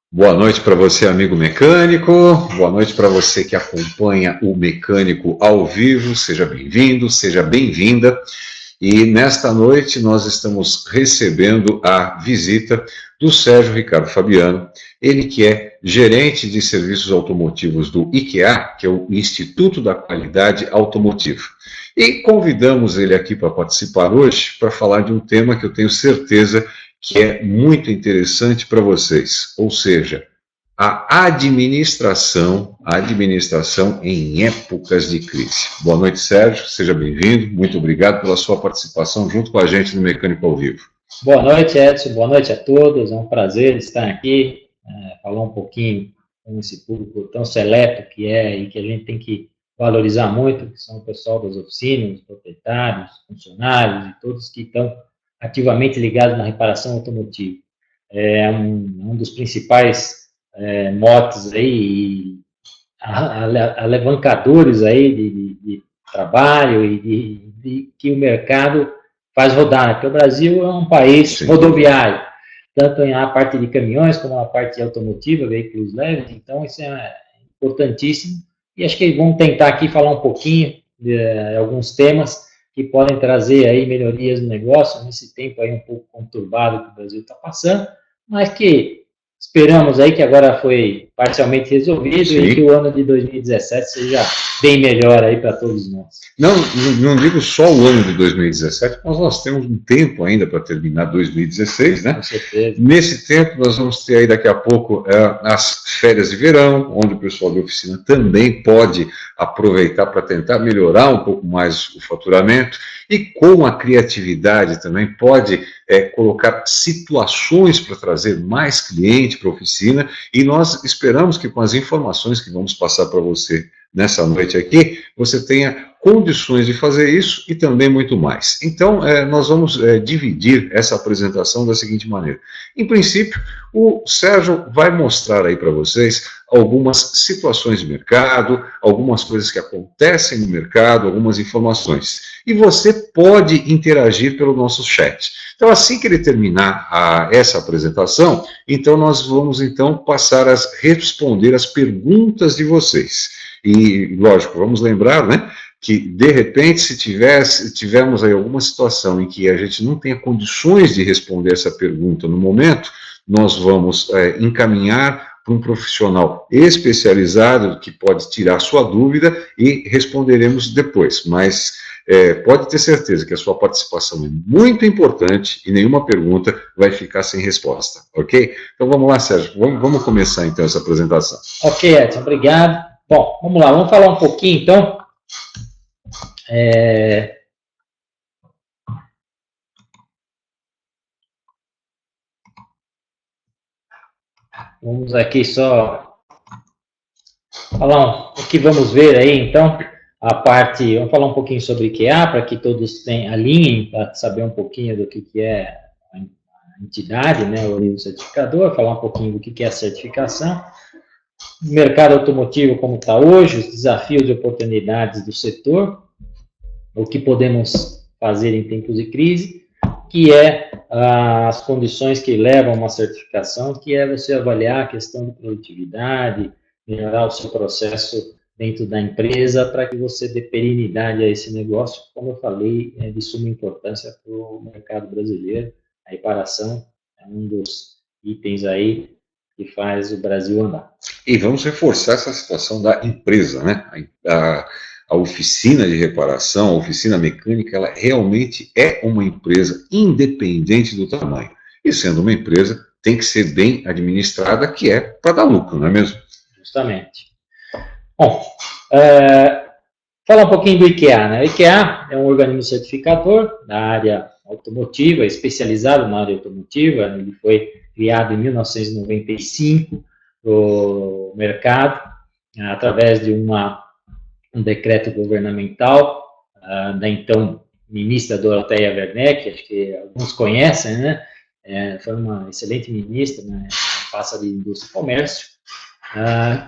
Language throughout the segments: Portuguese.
Boa noite para você, amigo mecânico. Boa noite para você que acompanha o Mecânico ao vivo. Seja bem-vindo, seja bem-vinda. E nesta noite nós estamos recebendo a visita do Sérgio Ricardo Fabiano, ele que é gerente de serviços automotivos do IQA, que é o Instituto da Qualidade Automotiva. E convidamos ele aqui para participar hoje para falar de um tema que eu tenho certeza que é muito interessante para vocês, ou seja, a administração em épocas de crise. Boa noite, Sérgio, seja bem-vindo, muito obrigado pela sua participação junto com a gente no Mecânico ao Vivo. Boa noite, Edson, boa noite a todos, é um prazer estar aqui, falar um pouquinho com esse público tão seleto que é e que a gente tem que valorizar muito, que são o pessoal das oficinas, os proprietários, funcionários e todos que estão ativamente ligados na reparação automotiva. É um dos principais motes aí, alavancadores aí de trabalho e de que o mercado faz rodar, né? Porque o Brasil é um país rodoviário, tanto na parte de caminhões como na parte automotiva, veículos leves, então isso é importantíssimo. E acho que vamos tentar aqui falar um pouquinho de alguns temas que podem trazer aí melhorias no negócio, nesse tempo aí um pouco conturbado que o Brasil está passando, mas que esperamos aí que agora foi parcialmente resolvido. Sim. E que o ano de 2017 seja bem melhor aí para todos nós. Não digo só o ano de 2017, mas nós temos um tempo ainda para terminar 2016, né? Com certeza. Nesse tempo nós vamos ter aí daqui a pouco as férias de verão, onde o pessoal da oficina também pode aproveitar para tentar melhorar um pouco mais o faturamento e com a criatividade também pode colocar situações para trazer mais cliente para a oficina, e nós esperamos que com as informações que vamos passar para você nessa noite aqui, você tenha condições de fazer isso e também muito mais. Então, nós vamos dividir essa apresentação da seguinte maneira. Em princípio, o Sérgio vai mostrar aí para vocês algumas situações de mercado, algumas coisas que acontecem no mercado, algumas informações. E você pode interagir pelo nosso chat. Então, assim que ele terminar essa apresentação, então nós vamos passar a responder as perguntas de vocês. E, lógico, vamos lembrar, né, que, de repente, se tivermos aí alguma situação em que a gente não tenha condições de responder essa pergunta no momento, nós vamos encaminhar para um profissional especializado que pode tirar sua dúvida e responderemos depois. Mas pode ter certeza que a sua participação é muito importante e nenhuma pergunta vai ficar sem resposta, ok? Então vamos lá, Sérgio, vamos começar então essa apresentação. Ok, Edson, obrigado. Bom, vamos lá, vamos falar um pouquinho então. Vamos aqui só falar o que vamos ver aí, então, vamos falar um pouquinho sobre IQA, para que todos alinhem, para saber um pouquinho do que é a entidade, né, o organismo certificador, falar um pouquinho do que é a certificação, o mercado automotivo como está hoje, os desafios e oportunidades do setor, o que podemos fazer em tempos de crise, que é as condições que levam a uma certificação, que é você avaliar a questão de produtividade, melhorar o seu processo dentro da empresa para que você dê perenidade a esse negócio, como eu falei, é de suma importância para o mercado brasileiro. A reparação é um dos itens aí que faz o Brasil andar. E vamos reforçar essa situação da empresa, né? A oficina de reparação, a oficina mecânica, ela realmente é uma empresa independente do tamanho. E sendo uma empresa, tem que ser bem administrada, que é para dar lucro, não é mesmo? Justamente. Bom, falar um pouquinho do IQA, né? O IQA é um organismo certificador da área automotiva, especializado na área automotiva. Ele foi criado em 1995 no mercado, através de um decreto governamental da então ministra Dorothea Werneck, acho que alguns conhecem, né? Foi uma excelente ministra, né? Passa de Indústria e Comércio,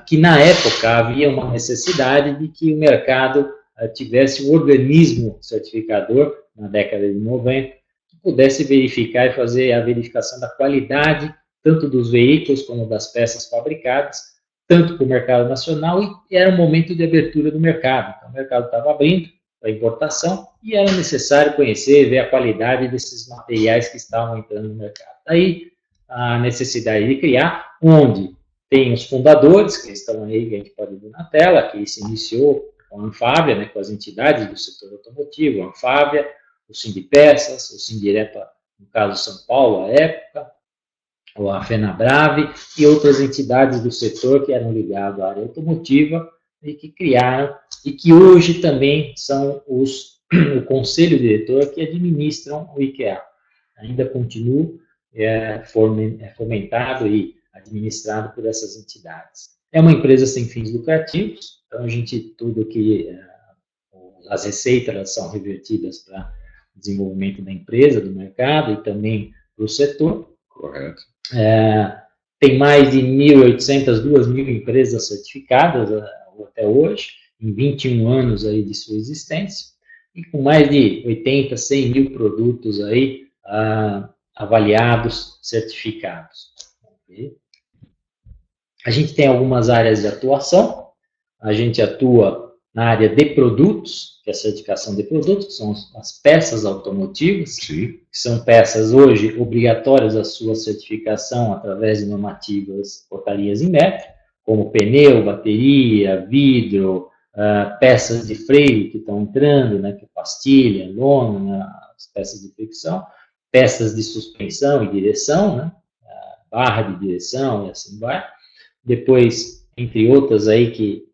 que na época havia uma necessidade de que o mercado tivesse um organismo certificador, na década de 90, que pudesse verificar e fazer a verificação da qualidade, tanto dos veículos como das peças fabricadas, tanto para o mercado nacional, e era um momento de abertura do mercado. Então, o mercado estava abrindo para importação e era necessário conhecer, ver a qualidade desses materiais que estavam entrando no mercado. Daí, a necessidade de criar, onde tem os fundadores, que estão aí, que a gente pode ver na tela, que se iniciou com a Anfávia, né, com as entidades do setor automotivo, a Anfávia, o Sindipeças, o Sindirepa, no caso São Paulo, à época, ou a FenaBrave, e outras entidades do setor que eram ligadas à área automotiva e que criaram, e que hoje também são o conselho diretor que administram o IKEA. Ainda continua fomentado e administrado por essas entidades. É uma empresa sem fins lucrativos, então a gente, tudo que as receitas elas são revertidas para desenvolvimento da empresa, do mercado e também para o setor. Correto. Tem mais de 1.800, 2.000 empresas certificadas até hoje, em 21 anos aí de sua existência, e com mais de 80, 100 mil produtos aí avaliados, certificados. Okay? A gente tem algumas áreas de atuação. A gente atua na área de produtos, que é a certificação de produtos, que são as peças automotivas, Sim. que são peças hoje obrigatórias a sua certificação através de normativas, portarias em metro, como pneu, bateria, vidro, peças de freio que estão entrando, né, que é pastilha, lona, né, as peças de fricção, peças de suspensão e direção, né, barra de direção e assim vai. Depois, entre outras aí, que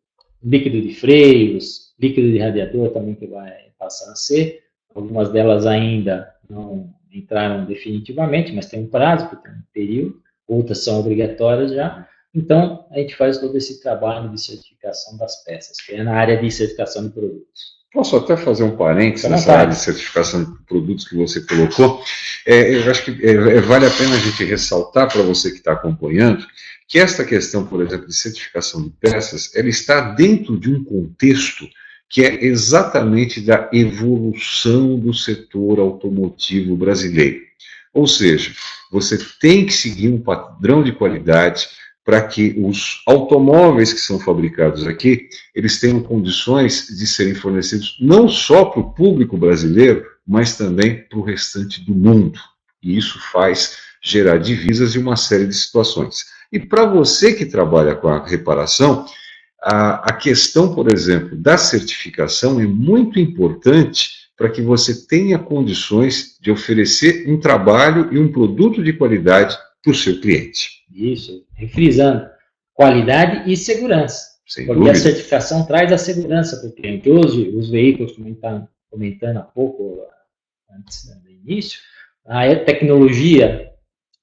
líquido de freios, líquido de radiador também que vai passar a ser. Algumas delas ainda não entraram definitivamente, mas tem um prazo, porque tem um período. Outras são obrigatórias já. Então, a gente faz todo esse trabalho de certificação das peças, que é na área de certificação de produtos. Posso até fazer um parênteses nessa área de certificação de produtos que você colocou? Eu acho que vale a pena a gente ressaltar para você que está acompanhando que esta questão, por exemplo, de certificação de peças, ela está dentro de um contexto que é exatamente da evolução do setor automotivo brasileiro. Ou seja, você tem que seguir um padrão de qualidade para que os automóveis que são fabricados aqui, eles tenham condições de serem fornecidos não só para o público brasileiro, mas também para o restante do mundo. E isso faz gerar divisas e uma série de situações. E para você que trabalha com a reparação, a questão, por exemplo, da certificação é muito importante para que você tenha condições de oferecer um trabalho e um produto de qualidade para o seu cliente. Isso, refrisando, qualidade e segurança. Sem porque dúvida. A certificação traz a segurança para o cliente. Hoje, os veículos, como a gente está comentando há pouco, antes do início, a tecnologia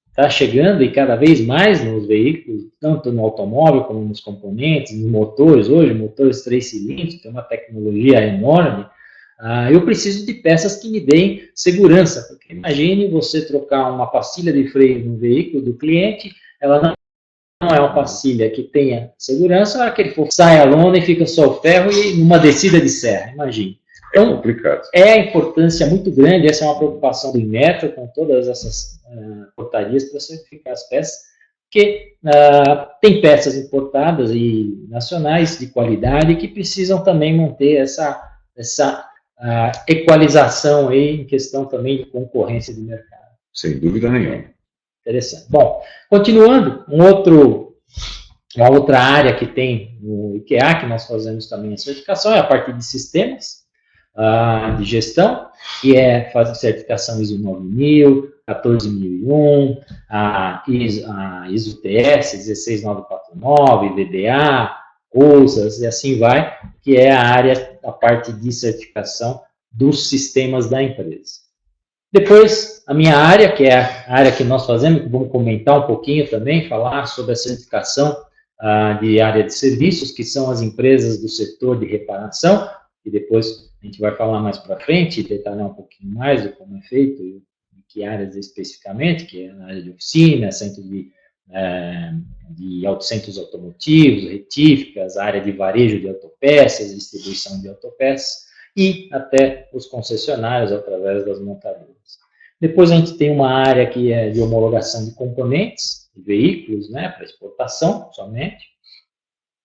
está chegando e cada vez mais nos veículos, tanto no automóvel como nos componentes, nos motores. Hoje, motores 3 cilindros, tem uma tecnologia enorme. Eu preciso de peças que me deem segurança, porque imagine você trocar uma pastilha de freio no veículo do cliente, ela não é uma pastilha que tenha segurança, a hora que ele for, sai a lona e fica só o ferro e numa descida de serra, imagine. Então, é a importância muito grande, essa é uma preocupação do Inmetro com todas essas portarias para certificar as peças, porque tem peças importadas e nacionais de qualidade que precisam também manter essa equalização aí em questão também de concorrência de mercado. Sem dúvida nenhuma. Interessante. Bom, continuando, uma outra área que tem no IKEA, que nós fazemos também a certificação, é a parte de sistemas de gestão, que é fazer certificação ISO 9000, 14001, a ISO TS 16949, VDA, OUSAS e assim vai, que é a parte de certificação dos sistemas da empresa. Depois, a minha área, que é a área que nós fazemos, que vamos comentar um pouquinho também, falar sobre a certificação de área de serviços, que são as empresas do setor de reparação, e depois a gente vai falar mais para frente, detalhar um pouquinho mais de como é feito, e que áreas especificamente, que é a área de oficina, centro de centros automotivos, retíficas, a área de varejo de autopeças, distribuição de autopeças, e até os concessionários através das montadoras. Depois a gente tem uma área que é de homologação de componentes, de veículos, né, para exportação somente.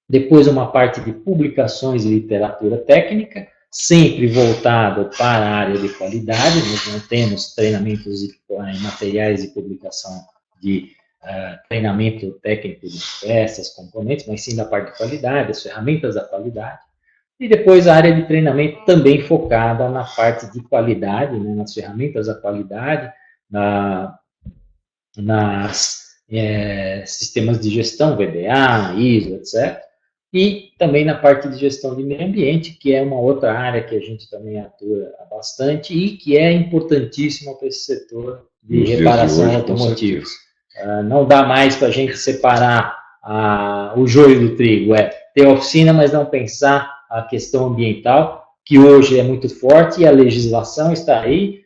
Depois uma parte de publicações e literatura técnica, sempre voltado para a área de qualidade. Nós não temos treinamentos e materiais de publicação de treinamento técnico de peças, componentes, mas sim da parte de qualidade, as ferramentas da qualidade. E depois a área de treinamento também focada na parte de qualidade, né, nas ferramentas da qualidade, nas sistemas de gestão, VBA, ISO, etc. E também na parte de gestão de meio ambiente, que é uma outra área que a gente também atua bastante e que é importantíssima para esse setor de reparação automotiva. Não dá mais para a gente separar o joio do trigo, ter oficina, mas não pensar a questão ambiental, que hoje é muito forte e a legislação está aí.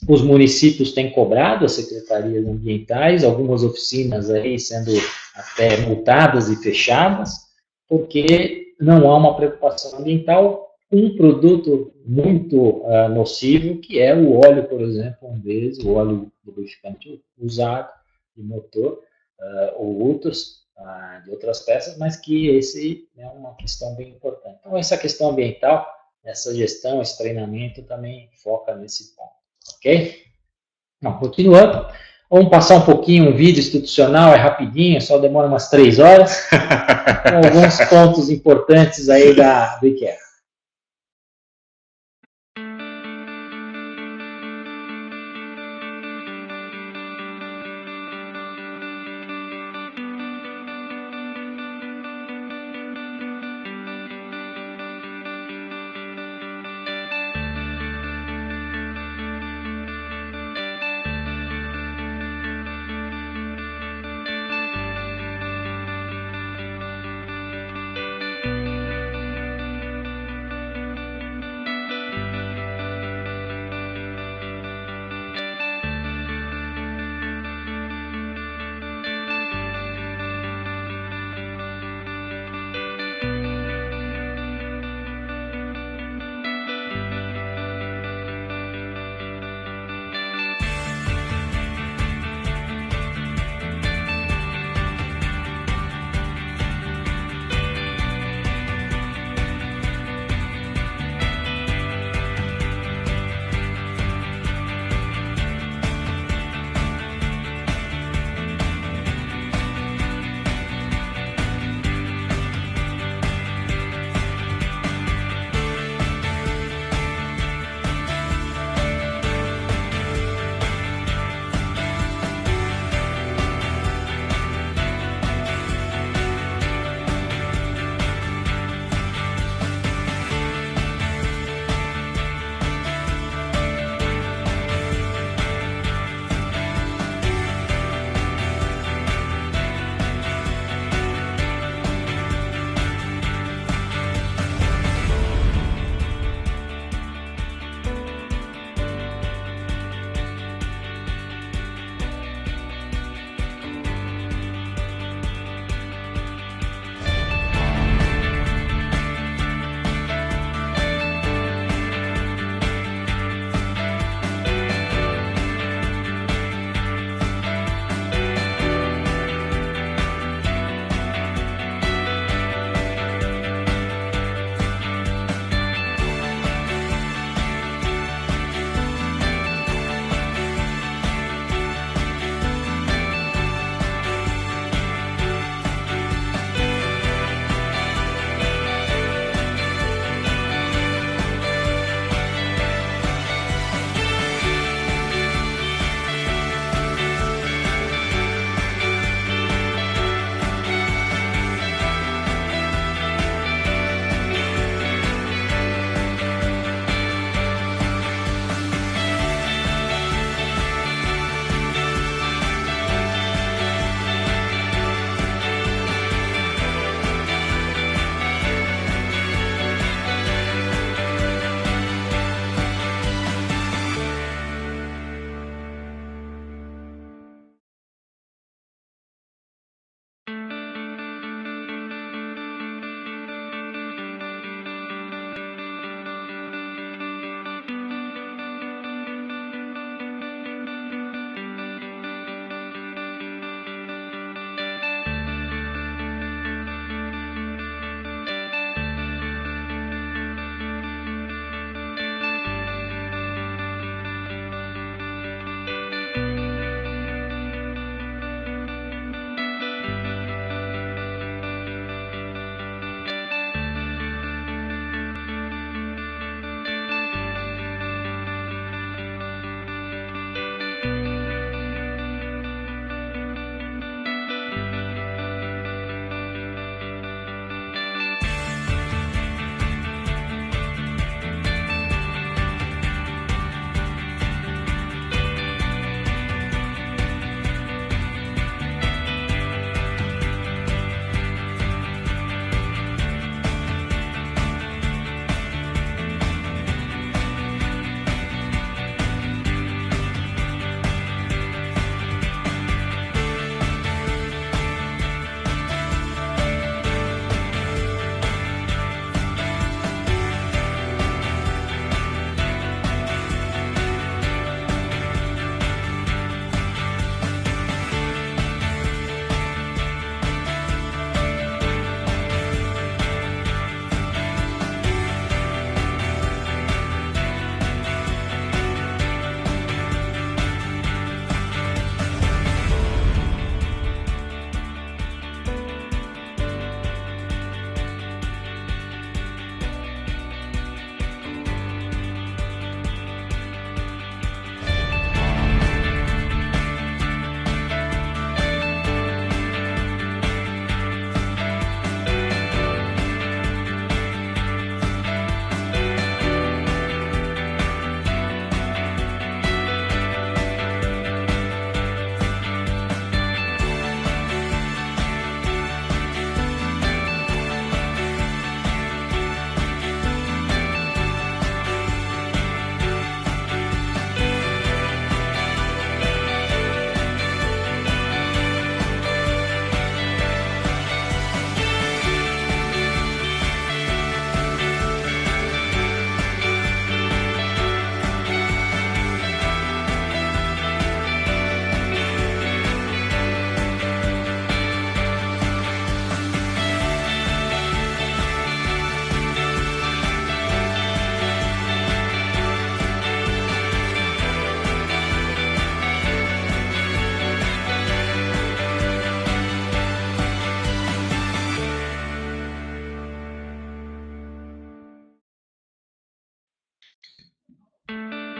Os municípios têm cobrado as secretarias ambientais, algumas oficinas aí sendo até multadas e fechadas, porque não há uma preocupação ambiental. Um produto muito nocivo, que é o óleo, por exemplo, o óleo lubrificante usado de motor, ou outros, de outras peças, mas que esse é uma questão bem importante. Então, essa questão ambiental, essa gestão, esse treinamento também foca nesse ponto. Ok? Não, continuando. Vamos passar um pouquinho, um vídeo institucional, é rapidinho, só demora umas 3 horas. Com alguns pontos importantes aí do IKEA.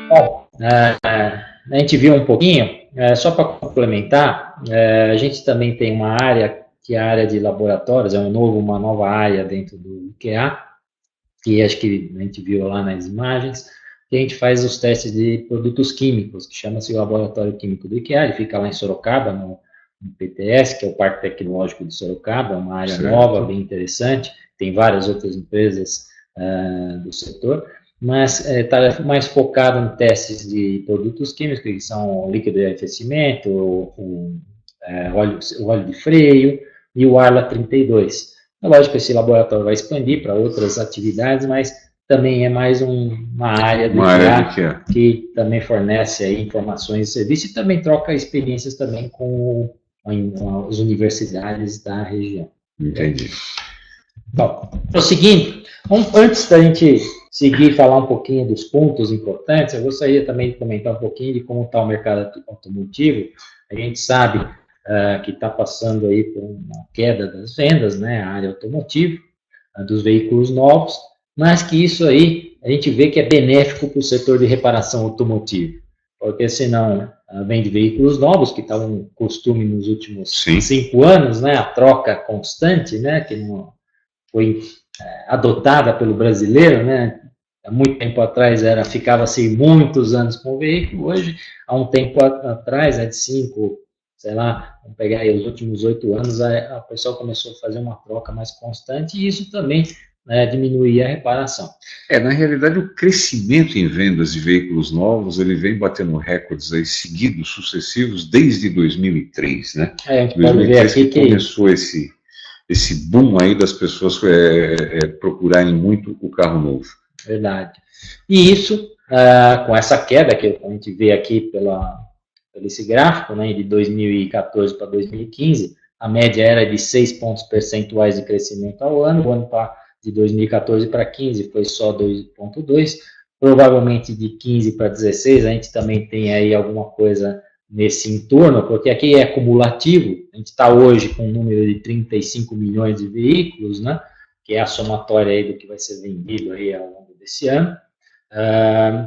Bom, a gente viu um pouquinho, só para complementar, a gente também tem uma área, que é a área de laboratórios, uma nova área dentro do IKEA, que acho que a gente viu lá nas imagens, que a gente faz os testes de produtos químicos, que chama-se o Laboratório Químico do IKEA, ele fica lá em Sorocaba, no PTS, que é o Parque Tecnológico de Sorocaba, uma área nova, bem interessante, tem várias outras empresas do setor, mas está mais focado em testes de produtos químicos, que são líquido de arrefecimento, o óleo de freio e o Arla 32. É lógico que esse laboratório vai expandir para outras atividades, mas também é mais uma área do IKEA que também fornece aí informações e serviços e também troca experiências também com as universidades da região. Entendi. Bom, prosseguindo, antes da gente seguir e falar um pouquinho dos pontos importantes, eu gostaria também de comentar um pouquinho de como está o mercado automotivo. A gente sabe que está passando aí por uma queda das vendas, né, a área automotiva, dos veículos novos, mas que isso aí a gente vê que é benéfico para o setor de reparação automotiva, porque senão vende veículos novos, que estavam um costume nos últimos 5 anos, né, a troca constante, né, que não foi adotada pelo brasileiro, né, há muito tempo atrás ficava-se muitos anos com o veículo, hoje, há um tempo atrás, de 5, sei lá, vamos pegar aí os últimos 8 anos, a pessoa começou a fazer uma troca mais constante e isso também diminuía a reparação. Na realidade, o crescimento em vendas de veículos novos, ele vem batendo recordes aí seguidos, sucessivos, desde 2003, né? A gente pode ver aqui que começou esse boom aí das pessoas procurarem muito o carro novo. Verdade. E isso, com essa queda que a gente vê aqui pelo esse gráfico, né, de 2014 para 2015, a média era de 6 pontos percentuais de crescimento ao ano, o ano de 2014 para 15 foi só 2,2, provavelmente de 15 para 16 a gente também tem aí alguma coisa nesse entorno, porque aqui é acumulativo, a gente está hoje com um número de 35 milhões de veículos, né, que é a somatória aí do que vai ser vendido aí ao longo desse ano,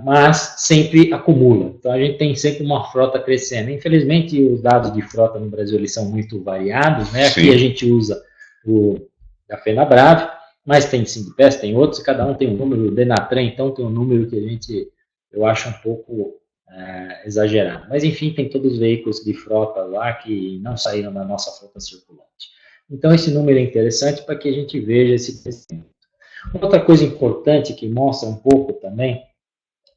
mas sempre acumula. Então a gente tem sempre uma frota crescendo. Infelizmente os dados de frota no Brasil eles são muito variados, né? Aqui a gente usa o da FenaBrave, mas tem Sindipes, tem outros, e cada um tem um número. O Denatran então tem um número que eu acho um pouco exagerado. Mas enfim, tem todos os veículos de frota lá que não saíram da nossa frota circulante. Então esse número é interessante para que a gente veja esse crescimento. Outra coisa importante que mostra um pouco também,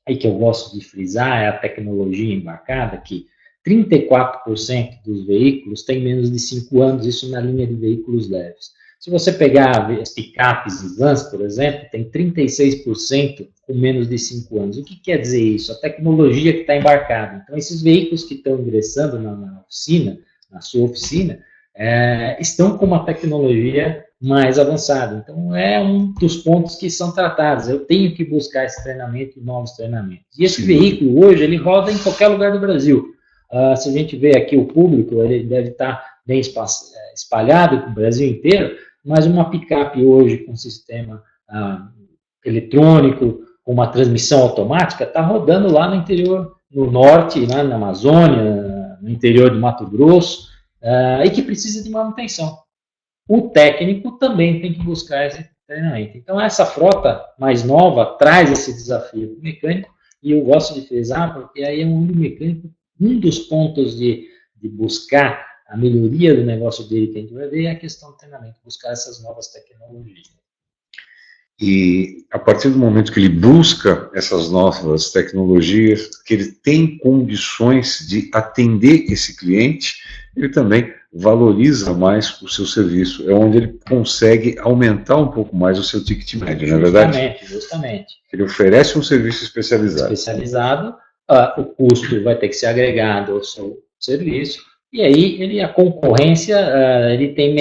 e que eu gosto de frisar, é a tecnologia embarcada, que 34% dos veículos têm menos de 5 anos, isso na linha de veículos leves. Se você pegar as picapes e vans, por exemplo, tem 36% com menos de 5 anos. O que quer dizer isso? A tecnologia que está embarcada. Então, esses veículos que estão ingressando na oficina, na sua oficina, estão com uma tecnologia mais avançada. Então, é um dos pontos que são tratados. Eu tenho que buscar esse treinamento e novos treinamentos. E esse veículo, hoje, ele roda em qualquer lugar do Brasil. Se a gente vê aqui o público, ele deve estar bem espalhado no Brasil inteiro, mas uma picape hoje com sistema eletrônico, com uma transmissão automática, está rodando lá no interior, no norte, lá na Amazônia, no interior do Mato Grosso, e que precisa de manutenção. O técnico também tem que buscar esse treinamento. Então, essa frota mais nova traz esse desafio para o mecânico, e eu gosto de frisar, porque aí é um mecânico, um dos pontos de buscar a melhoria do negócio dele que a gente vai ver é a questão do treinamento, buscar essas novas tecnologias. E a partir do momento que ele busca essas novas tecnologias, que ele tem condições de atender esse cliente, ele também valoriza mais o seu serviço. É onde ele consegue aumentar um pouco mais o seu ticket médio, não é verdade? Justamente. Ele oferece um serviço especializado. O custo vai ter que ser agregado ao seu serviço, e aí a concorrência, ele tem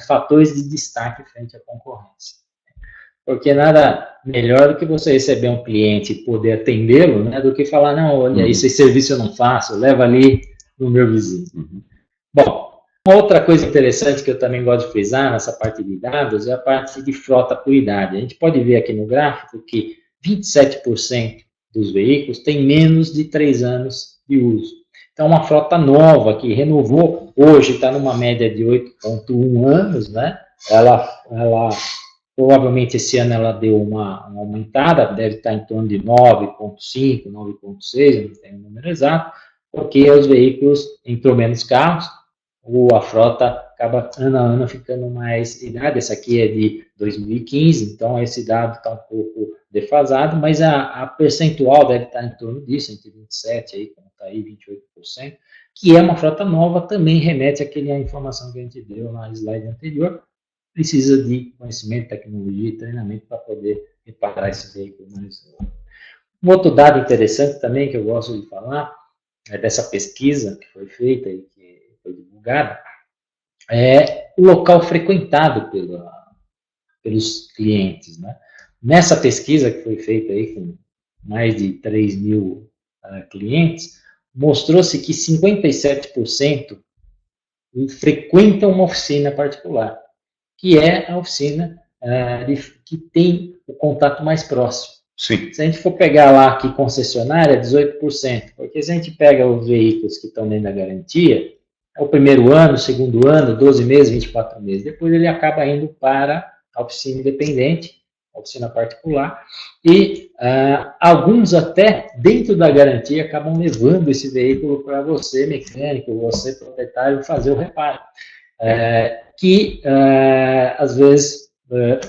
fatores de destaque frente à concorrência. Porque nada melhor do que você receber um cliente e poder atendê-lo, né, do que falar, não, olha, esse serviço eu não faço, leva ali no meu vizinho. Bom, uma outra coisa interessante que eu também gosto de frisar nessa parte de dados é a parte de frota por idade. A gente pode ver aqui no gráfico que 27% dos veículos tem menos de 3 anos de uso. Então, uma frota nova que renovou, hoje está numa média de 8,1 anos, né? Ela provavelmente esse ano ela deu uma aumentada, deve estar em torno de 9,5, 9,6, não tenho o número exato, porque os veículos, entrou menos carros, a frota acaba ano a ano ficando mais idade. Essa aqui é de 2015, então esse dado está um pouco defasado, mas a percentual deve estar em torno disso, entre 27%, aí, como está aí, 28%, que é uma frota nova, também remete àquela informação que a gente deu na slide anterior. Precisa de conhecimento, tecnologia e treinamento para poder reparar esse veículo mais novo. Um outro dado interessante também que eu gosto de falar é dessa pesquisa que foi feita e que foi divulgada, é o local frequentado pelos clientes, né? Nessa pesquisa que foi feita aí com mais de 3 mil clientes, mostrou-se que 57% frequentam uma oficina particular, que é a oficina que tem o contato mais próximo. Sim. Se a gente for pegar lá aqui concessionária, 18%, porque se a gente pega os veículos que estão dentro da garantia, é o primeiro ano, o segundo ano, 12 meses, 24 meses, depois ele acaba indo para a oficina independente, a oficina particular, e alguns até, dentro da garantia, acabam levando esse veículo para você, mecânico, você, proprietário, fazer o reparo. Que às vezes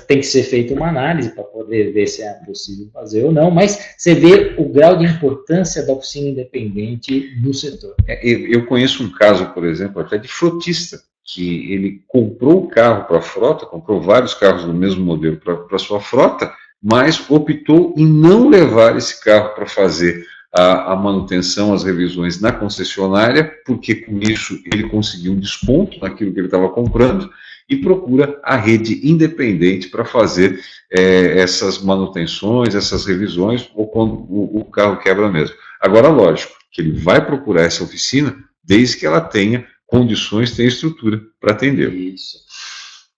tem que ser feita uma análise para poder ver se é possível fazer ou não, mas você vê o grau de importância da oficina independente no setor. Eu conheço um caso, por exemplo, até de frotista, que ele comprou o carro para a frota, comprou vários carros do mesmo modelo para a sua frota, mas optou em não levar esse carro para fazer a manutenção, as revisões na concessionária, porque com isso ele conseguiu um desconto naquilo que ele estava comprando e procura a rede independente para fazer essas manutenções, essas revisões, ou quando o carro quebra mesmo. Agora, lógico, que ele vai procurar essa oficina desde que ela tenha condições, tenha estrutura para atender. Isso.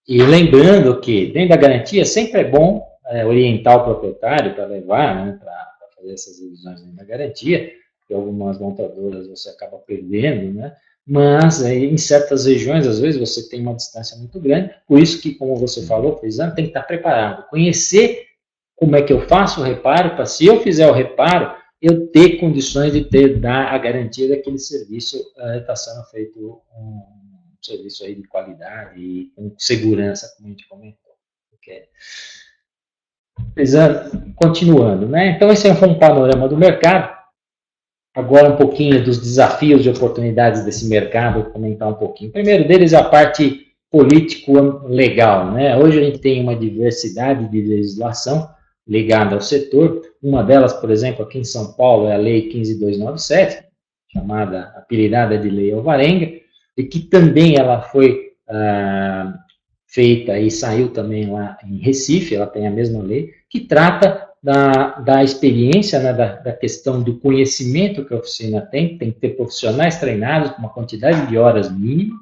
E lembrando que, dentro da garantia, sempre é bom orientar o proprietário para levar, né, para fazer essas revisões dentro da garantia, que algumas montadoras você acaba perdendo, né? Mas em certas regiões, às vezes, você tem uma distância muito grande, por isso que, como você falou, Frisano, tem que estar preparado, conhecer como é que eu faço o reparo, para se eu fizer o reparo, eu ter condições de dar a garantia daquele serviço está sendo feito um serviço aí de qualidade e com segurança, como a gente comentou. Okay. Continuando, né? Então, esse foi um panorama do mercado. Agora, um pouquinho dos desafios e oportunidades desse mercado, vou comentar um pouquinho. O primeiro deles é a parte político-legal, né? Hoje a gente tem uma diversidade de legislação ligada ao setor. Uma delas, por exemplo, aqui em São Paulo, é a Lei 15297, chamada, apelidada de Lei Alvarenga, e que também ela foi feita e saiu também lá em Recife, ela tem a mesma lei, que trata da experiência, né, da questão do conhecimento que a oficina tem que ter profissionais treinados com uma quantidade de horas mínima,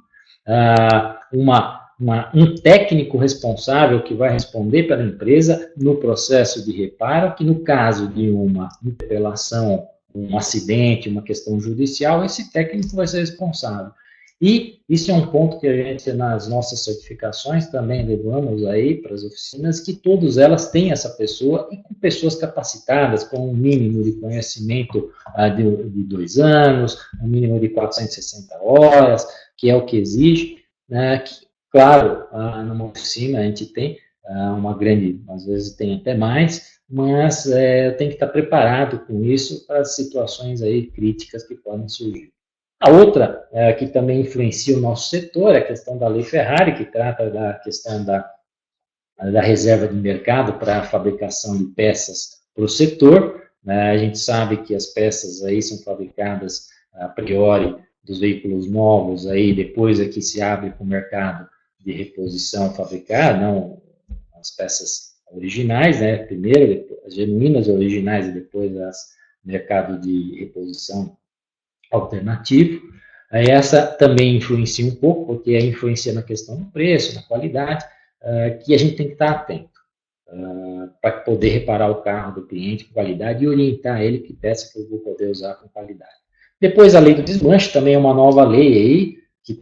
um técnico responsável que vai responder pela empresa no processo de reparo, que no caso de uma interpelação, um acidente, uma questão judicial, esse técnico vai ser responsável. E isso é um ponto que a gente, nas nossas certificações, também levamos aí para as oficinas, que todas elas têm essa pessoa e com pessoas capacitadas, com um mínimo de conhecimento de 2 anos, um mínimo de 460 horas, que é o que exige, né, que, claro, numa oficina a gente tem uma grande, às vezes tem até mais, mas tem que estar preparado com isso para as situações aí críticas que podem surgir. A outra, que também influencia o nosso setor, é a questão da Lei Ferrari, que trata da questão da reserva de mercado para a fabricação de peças para o setor. A gente sabe que as peças aí são fabricadas a priori dos veículos novos, aí depois é que se abre para o mercado de reposição fabricar, não as peças originais, né? Primeiro as genuínas originais e depois as mercado de reposição alternativo. Essa também influencia um pouco, porque influencia na questão do preço, na qualidade, que a gente tem que estar atento. para poder reparar o carro do cliente com qualidade e orientar ele que peça que eu vou poder usar com qualidade. Depois, a lei do desmanche, também é uma nova lei aí, que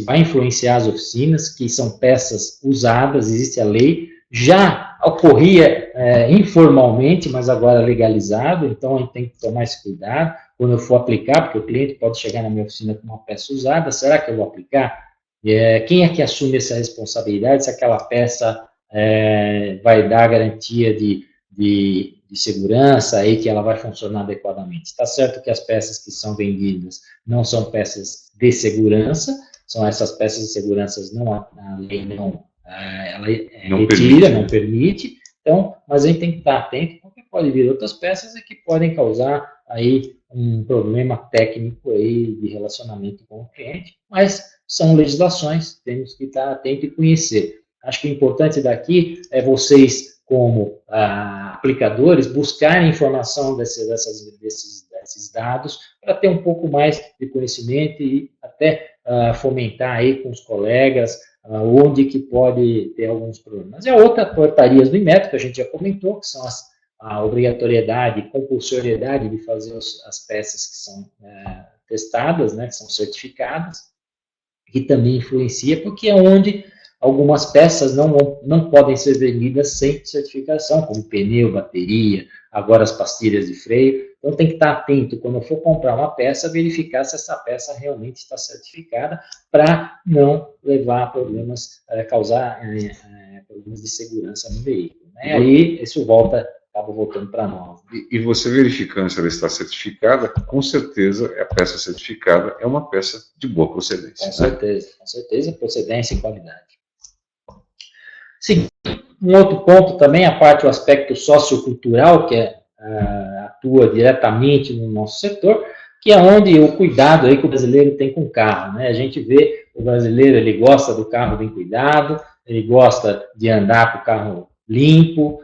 vai influenciar as oficinas, que são peças usadas, existe a lei, já ocorria informalmente, mas agora legalizado, então a gente tem que tomar esse cuidado quando eu for aplicar, porque o cliente pode chegar na minha oficina com uma peça usada, será que eu vou aplicar? Quem é que assume essa responsabilidade se aquela peça vai dar garantia de segurança aí que ela vai funcionar adequadamente? Está certo que as peças que são vendidas não são peças de segurança, são essas peças de segurança, a lei não retira, não permite, então, mas a gente tem que estar atento, porque pode vir outras peças e que podem causar aí um problema técnico aí de relacionamento com o cliente, mas são legislações, temos que estar atento e conhecer. Acho que o importante daqui é vocês, como aplicadores, buscarem informação desses dados para ter um pouco mais de conhecimento e até fomentar aí com os colegas onde que pode ter alguns problemas. E a outra, portarias do Inmetro, que a gente já comentou, que são a obrigatoriedade, compulsoriedade de fazer as peças que são testadas, né, que são certificadas, que também influencia, porque é onde algumas peças não podem ser vendidas sem certificação, como pneu, bateria, agora as pastilhas de freio. Então tem que estar atento, quando eu for comprar uma peça, verificar se essa peça realmente está certificada, para não levar a problemas, causar problemas de segurança no veículo. Né? Aí isso acaba voltando para nós. E você verificando se ela está certificada, com certeza a peça certificada é uma peça de boa procedência. Com certeza, procedência e qualidade. Sim, um outro ponto também, o aspecto sociocultural, que atua diretamente no nosso setor, que é onde o cuidado aí que o brasileiro tem com o carro. Né? A gente vê o brasileiro, ele gosta do carro bem cuidado, ele gosta de andar com o carro limpo,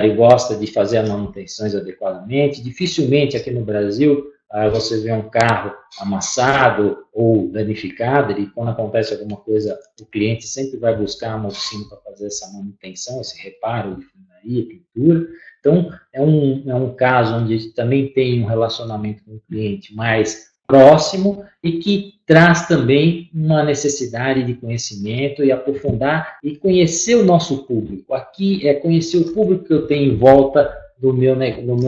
ele gosta de fazer as manutenções adequadamente. Dificilmente aqui no Brasil você vê um carro amassado ou danificado, e quando acontece alguma coisa, o cliente sempre vai buscar uma oficina para fazer essa manutenção, esse reparo de funilaria, pintura. Então, é um caso onde também tem um relacionamento com o cliente mais próximo e que traz também uma necessidade de conhecimento e aprofundar e conhecer o nosso público. Aqui é conhecer o público que eu tenho em volta do meu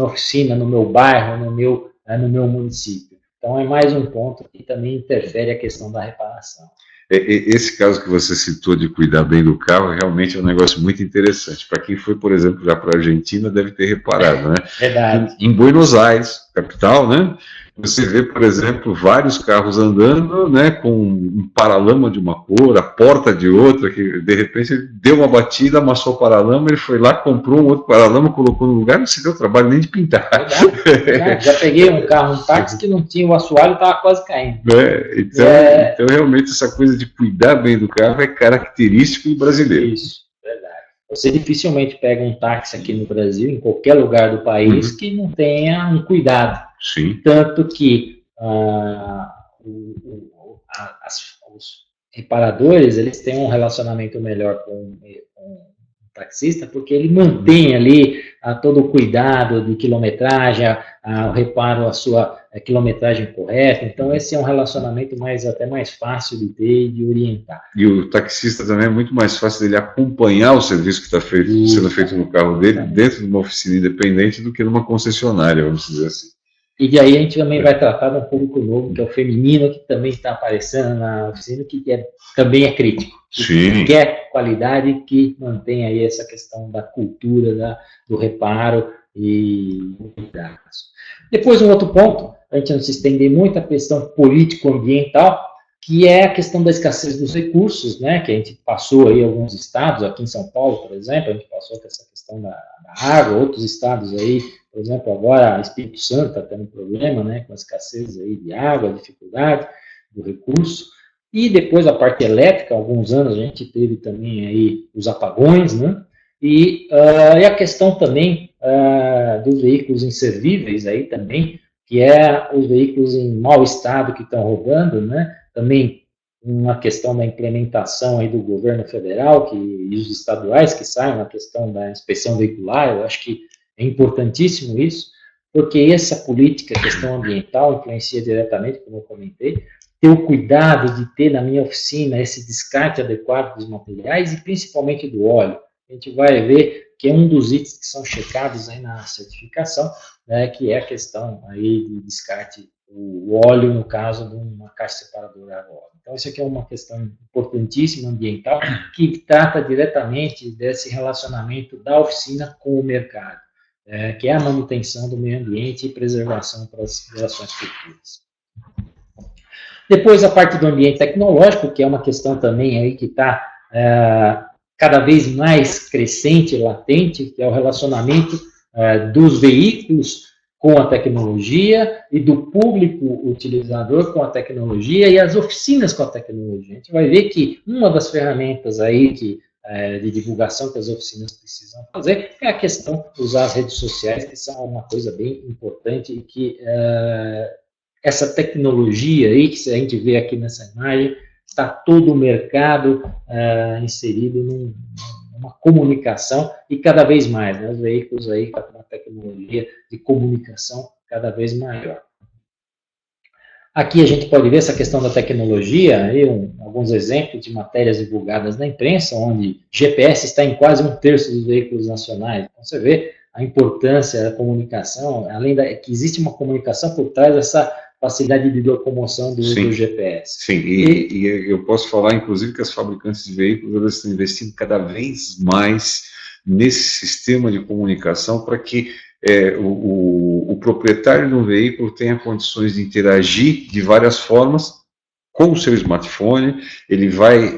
oficina, no meu bairro, no meu município. Então, é mais um ponto que também interfere a questão da reparação. Esse caso que você citou de cuidar bem do carro realmente é um negócio muito interessante. Para quem foi, por exemplo, já para a Argentina, deve ter reparado, né? Verdade. Em Buenos Aires, capital, né? Você vê, por exemplo, vários carros andando, né, com um paralama de uma cor, a porta de outra, que de repente ele deu uma batida, amassou o paralama, ele foi lá, comprou um outro paralama, colocou no lugar, não se deu trabalho nem de pintar. Verdade. Já peguei um táxi que não tinha o assoalho e estava quase caindo. Então, realmente, essa coisa de cuidar bem do carro é característico do brasileiro. Isso, verdade. Você dificilmente pega um táxi aqui no Brasil, em qualquer lugar do país, que não tenha um cuidado. Sim. Tanto que os reparadores, eles têm um relacionamento melhor com o taxista, porque ele mantém ali todo o cuidado de quilometragem, o reparo, a sua quilometragem correta. Então, esse é um relacionamento até mais fácil de ter e de orientar. E o taxista também é muito mais fácil dele acompanhar o serviço que está sendo feito no carro dele, dentro de uma oficina independente, do que numa concessionária, vamos dizer assim. E aí a gente também vai tratar de um público novo, que é o feminino, que também está aparecendo na oficina, que também é crítico. Sim. Que quer qualidade, que mantém aí essa questão da cultura, do reparo e cuidados. Depois, um outro ponto, a gente não se estender muito, a questão político-ambiental, que é a questão da escassez dos recursos, né, que a gente passou aí em alguns estados, aqui em São Paulo, por exemplo, a gente passou com essa questão da água, outros estados aí, por exemplo, agora Espírito Santo está tendo problema, né, com a escassez aí de água, dificuldade do recurso. E depois a parte elétrica, há alguns anos a gente teve também aí os apagões, né, e a questão também dos veículos inservíveis aí também, que é os veículos em mau estado que estão rodando, né, também uma questão da implementação aí do governo federal e os estaduais que saem na questão da inspeção veicular. Eu acho que é importantíssimo isso, porque essa política, questão ambiental, influencia diretamente, como eu comentei, ter o cuidado de ter na minha oficina esse descarte adequado dos materiais e principalmente do óleo. A gente vai ver que é um dos itens que são checados aí na certificação, né, que é a questão aí de descarte, o óleo, no caso de uma caixa separadora água-óleo. Então, isso aqui é uma questão importantíssima, ambiental, que trata diretamente desse relacionamento da oficina com o mercado, que é a manutenção do meio ambiente e preservação para as gerações futuras. Depois, a parte do ambiente tecnológico, que é uma questão também aí que está cada vez mais crescente, latente, que é o relacionamento dos veículos com a tecnologia e do público utilizador com a tecnologia e as oficinas com a tecnologia. A gente vai ver que uma das ferramentas aí de divulgação que as oficinas precisam fazer é a questão de usar as redes sociais, que são uma coisa bem importante e que essa tecnologia aí, que a gente vê aqui nessa imagem, está todo o mercado inserido numa comunicação e cada vez mais, né, os veículos aí com uma tecnologia de comunicação cada vez maior. Aqui a gente pode ver essa questão da tecnologia, aí alguns exemplos de matérias divulgadas na imprensa, onde GPS está em quase 1/3 dos veículos nacionais. Então você vê a importância da comunicação, além que existe uma comunicação por trás dessa facilidade de locomoção do GPS. Sim, e eu posso falar, inclusive, que as fabricantes de veículos elas estão investindo cada vez mais nesse sistema de comunicação para que o proprietário de um veículo tenha condições de interagir de várias formas com o seu smartphone. Ele vai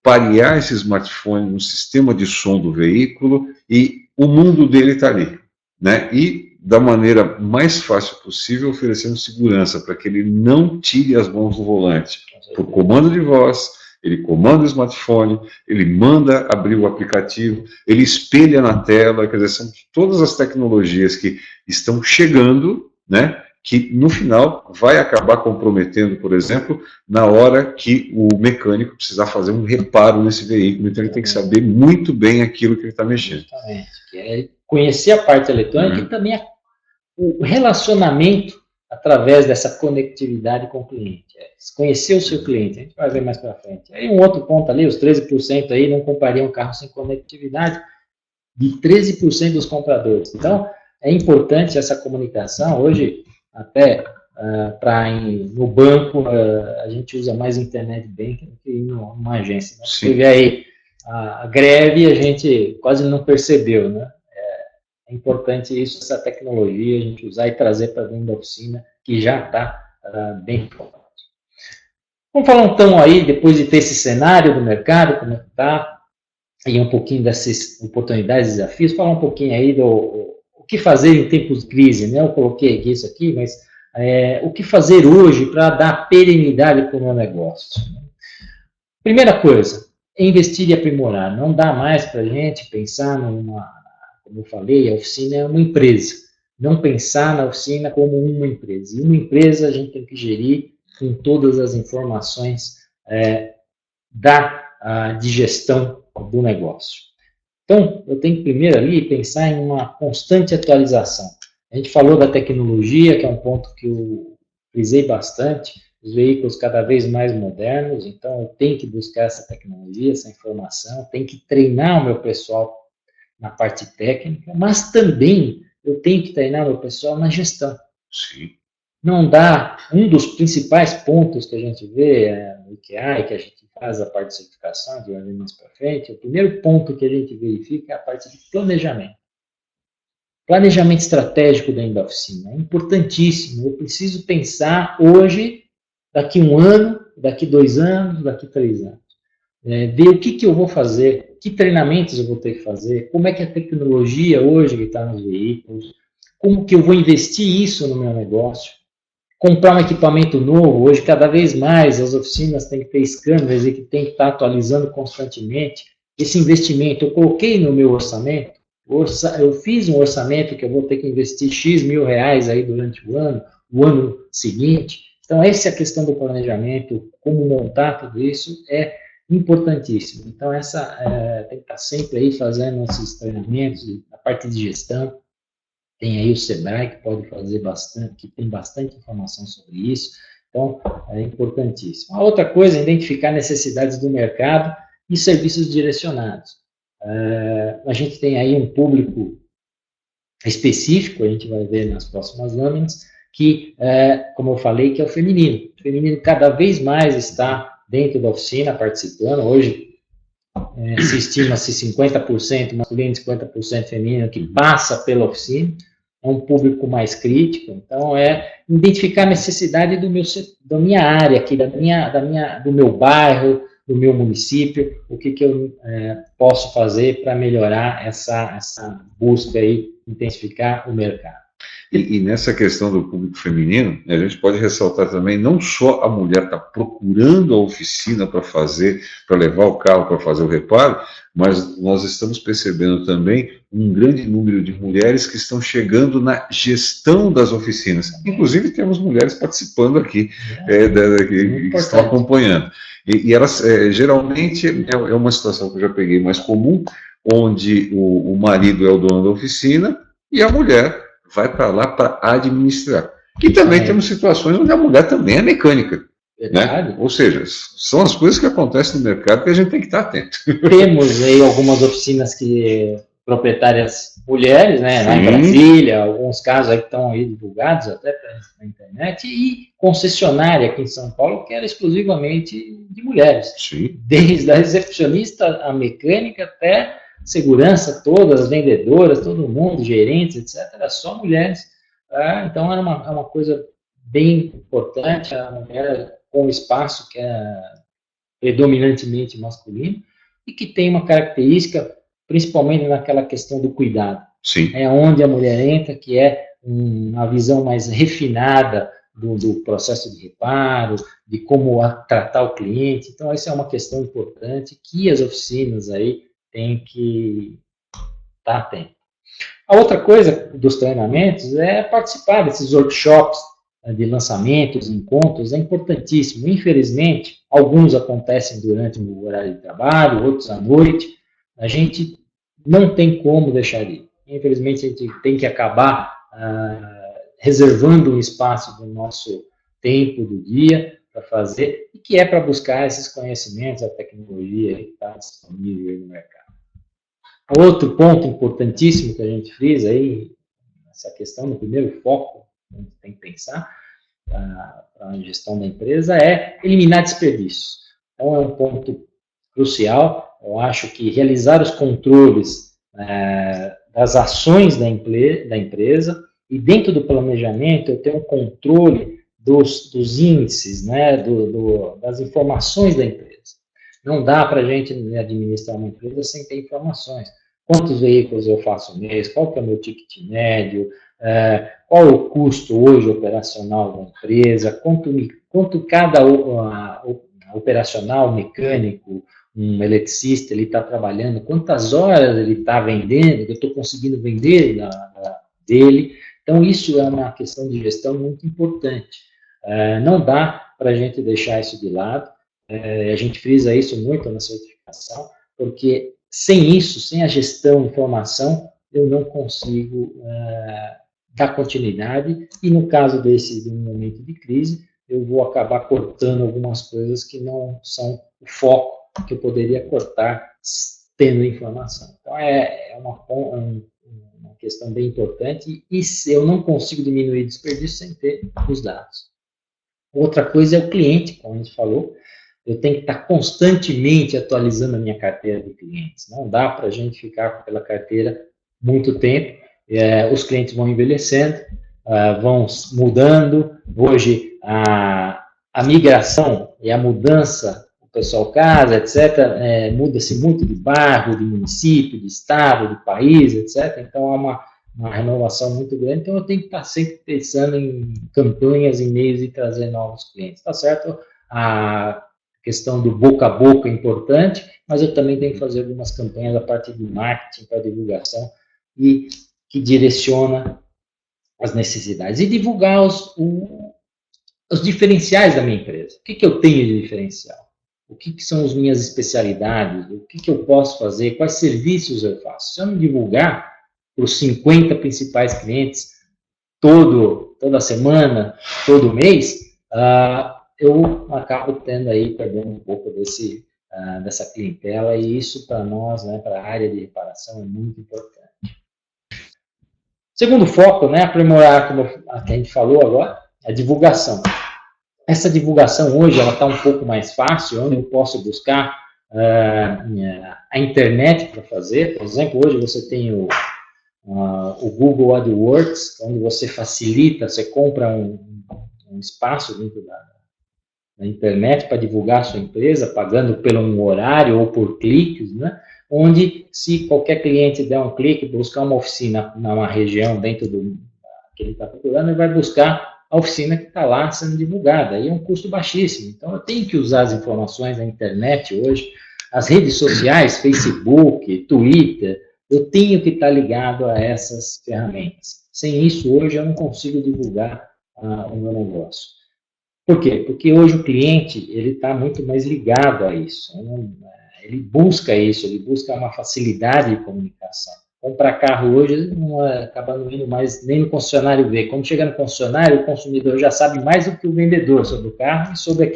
parear esse smartphone no sistema de som do veículo e o mundo dele está ali, né? E da maneira mais fácil possível, oferecendo segurança para que ele não tire as mãos do volante. Por comando de voz, ele comanda o smartphone, ele manda abrir o aplicativo, ele espelha na tela, quer dizer, são todas as tecnologias que estão chegando, né, que no final vai acabar comprometendo, por exemplo, na hora que o mecânico precisar fazer um reparo nesse veículo, então ele tem que saber muito bem aquilo que ele está mexendo. Exatamente, que é conhecer a parte eletrônica e também o relacionamento através dessa conectividade com o cliente. Conhecer o seu cliente, a gente vai ver mais para frente. Aí um outro ponto ali, os 13% aí não comprariam um carro sem conectividade, de 13% dos compradores. Então, é importante essa comunicação. Hoje, até no banco, a gente usa mais internet banking do que ir numa agência. Né? Teve aí a greve, a gente quase não percebeu, né? É importante isso, essa tecnologia, a gente usar e trazer para dentro da oficina, que já está bem pronto. Vamos falar então aí, depois de ter esse cenário do mercado, como é que está, e um pouquinho dessas oportunidades e desafios, falar um pouquinho aí o que fazer em tempos de crise, né? Eu coloquei aqui isso aqui, mas o que fazer hoje para dar perenidade para o meu negócio? Primeira coisa, investir e aprimorar. Não dá mais para a gente pensar como eu falei, a oficina é uma empresa. Não pensar na oficina como uma empresa. E uma empresa a gente tem que gerir com todas as informações de gestão do negócio. Então, eu tenho que primeiro ali pensar em uma constante atualização. A gente falou da tecnologia, que é um ponto que eu frisei bastante, os veículos cada vez mais modernos, então eu tenho que buscar essa tecnologia, essa informação, tenho que treinar o meu pessoal na parte técnica, mas também eu tenho que treinar o meu pessoal na gestão. Sim. Não dá, um dos principais pontos que a gente vê no IKEA, que a gente faz a parte de certificação, de olhar mais para frente, o primeiro ponto que a gente verifica é a parte de planejamento. Planejamento estratégico dentro da oficina, é importantíssimo. Eu preciso pensar hoje, daqui 1 ano, daqui 2 anos, daqui 3 anos. Ver o que eu vou fazer, que treinamentos eu vou ter que fazer, como é que a tecnologia hoje que está nos veículos, como que eu vou investir isso no meu negócio, comprar um equipamento novo. Hoje, cada vez mais, as oficinas têm que ter scanners e que tem que estar atualizando constantemente. Esse investimento, eu coloquei no meu orçamento, eu fiz um orçamento que eu vou ter que investir X mil reais aí durante o ano seguinte. Então, essa é a questão do planejamento, como montar tudo isso, é importantíssimo. Então, tem que estar sempre aí fazendo esses treinamentos, a parte de gestão. Tem aí o Sebrae, que pode fazer bastante, que tem bastante informação sobre isso. Então, é importantíssimo. A outra coisa é identificar necessidades do mercado e serviços direcionados. A gente tem aí um público específico, a gente vai ver nas próximas lâminas, que, como eu falei, que é o feminino. O feminino cada vez mais está dentro da oficina, participando. Hoje, se estima-se 50% masculino e 50% feminino que passa pela oficina. É um público mais crítico, então identificar a necessidade da minha área aqui, do meu bairro, do meu município, o que eu posso fazer para melhorar essa busca aí, intensificar o mercado. E nessa questão do público feminino, a gente pode ressaltar também, não só a mulher está procurando a oficina para levar o carro para fazer o reparo, mas nós estamos percebendo também um grande número de mulheres que estão chegando na gestão das oficinas. Inclusive temos mulheres participando aqui, que estão acompanhando. E elas, geralmente, é uma situação que eu já peguei mais comum, onde o marido é o dono da oficina e a mulher vai para lá para administrar. E também temos situações onde a mulher também é mecânica. Né? Ou seja, são as coisas que acontecem no mercado que a gente tem que estar atento. Temos aí algumas oficinas proprietárias mulheres, né, lá em Brasília, alguns casos aí que estão aí divulgados até na internet, e concessionária aqui em São Paulo, que era exclusivamente de mulheres. Sim. Desde a recepcionista, a mecânica, até segurança, todas as vendedoras, todo mundo, gerentes, etc., era só mulheres. Então, era uma coisa bem importante, a mulher com um espaço que é predominantemente masculino, e que tem uma característica, principalmente naquela questão do cuidado. Sim. É onde a mulher entra, que é uma visão mais refinada do processo de reparo, de como tratar o cliente. Então, essa é uma questão importante que as oficinas aí têm que estar atentas. A outra coisa dos treinamentos é participar desses workshops de lançamentos, encontros, é importantíssimo. Infelizmente, alguns acontecem durante o horário de trabalho, outros à noite. A gente não tem como deixar de ir. Infelizmente, a gente tem que acabar reservando um espaço do nosso tempo do dia para fazer, e que é para buscar esses conhecimentos, a tecnologia que está disponível aí no mercado. Outro ponto importantíssimo que a gente frisa aí, essa questão do primeiro foco, que a gente tem que pensar para a gestão da empresa, é eliminar desperdícios. Então, é um ponto crucial. Eu acho que realizar os controles das ações da empresa, e dentro do planejamento eu tenho um controle dos índices, né, das informações da empresa. Não dá para a gente administrar uma empresa sem ter informações. Quantos veículos eu faço mês, qual que é o meu ticket médio, qual é o custo hoje operacional da empresa, quanto cada operacional, mecânico, um eletricista, ele está trabalhando, quantas horas ele está vendendo, eu estou conseguindo vender dele. Então, isso é uma questão de gestão muito importante. Não dá para a gente deixar isso de lado. A gente frisa isso muito na certificação, porque sem isso, sem a gestão, informação, eu não consigo dar continuidade, e no caso de um momento de crise, eu vou acabar cortando algumas coisas que não são o foco que eu poderia cortar tendo informação. Então, é uma questão bem importante, e eu não consigo diminuir desperdício sem ter os dados. Outra coisa é o cliente, como a gente falou. Eu tenho que estar constantemente atualizando a minha carteira de clientes. Não dá para a gente ficar com aquela carteira muito tempo. Os clientes vão envelhecendo, vão mudando. Hoje, a migração e a mudança, o pessoal casa, etc., muda-se muito de bairro, de município, de estado, de país, etc. Então, há uma renovação muito grande. Então, eu tenho que estar sempre pensando em campanhas, em meios de trazer novos clientes. Tá certo? A questão do boca a boca é importante, mas eu também tenho que fazer algumas campanhas a partir de marketing para divulgação, e que direciona as necessidades. E divulgar os diferenciais da minha empresa. O que eu tenho de diferencial? O que são as minhas especialidades? O que eu posso fazer? Quais serviços eu faço? Se eu não divulgar para os 50 principais clientes toda semana, todo mês, eu acabo perdendo um pouco dessa clientela, e isso para nós, né, para a área de reparação, é muito importante. Segundo foco, né, aprimorar, como a gente falou agora, a divulgação. Essa divulgação hoje ela está um pouco mais fácil, onde eu posso buscar a internet para fazer. Por exemplo, hoje você tem o Google AdWords, onde você facilita, você compra um espaço dentro da internet para divulgar a sua empresa, pagando pelo um horário ou por cliques, né? Onde, se qualquer cliente der um clique, buscar uma oficina numa região dentro do que ele está procurando, ele vai buscar a oficina que está lá sendo divulgada, e é um custo baixíssimo. Então, eu tenho que usar as informações da internet hoje, as redes sociais, Facebook, Twitter, eu tenho que estar ligado a essas ferramentas. Sem isso, hoje, eu não consigo divulgar o meu negócio. Por quê? Porque hoje o cliente ele está muito mais ligado a isso. Ele busca isso, ele busca uma facilidade de comunicação. Comprar carro hoje acaba não indo mais nem no concessionário ver. Quando chega no concessionário, o consumidor já sabe mais do que o vendedor sobre o carro e sobre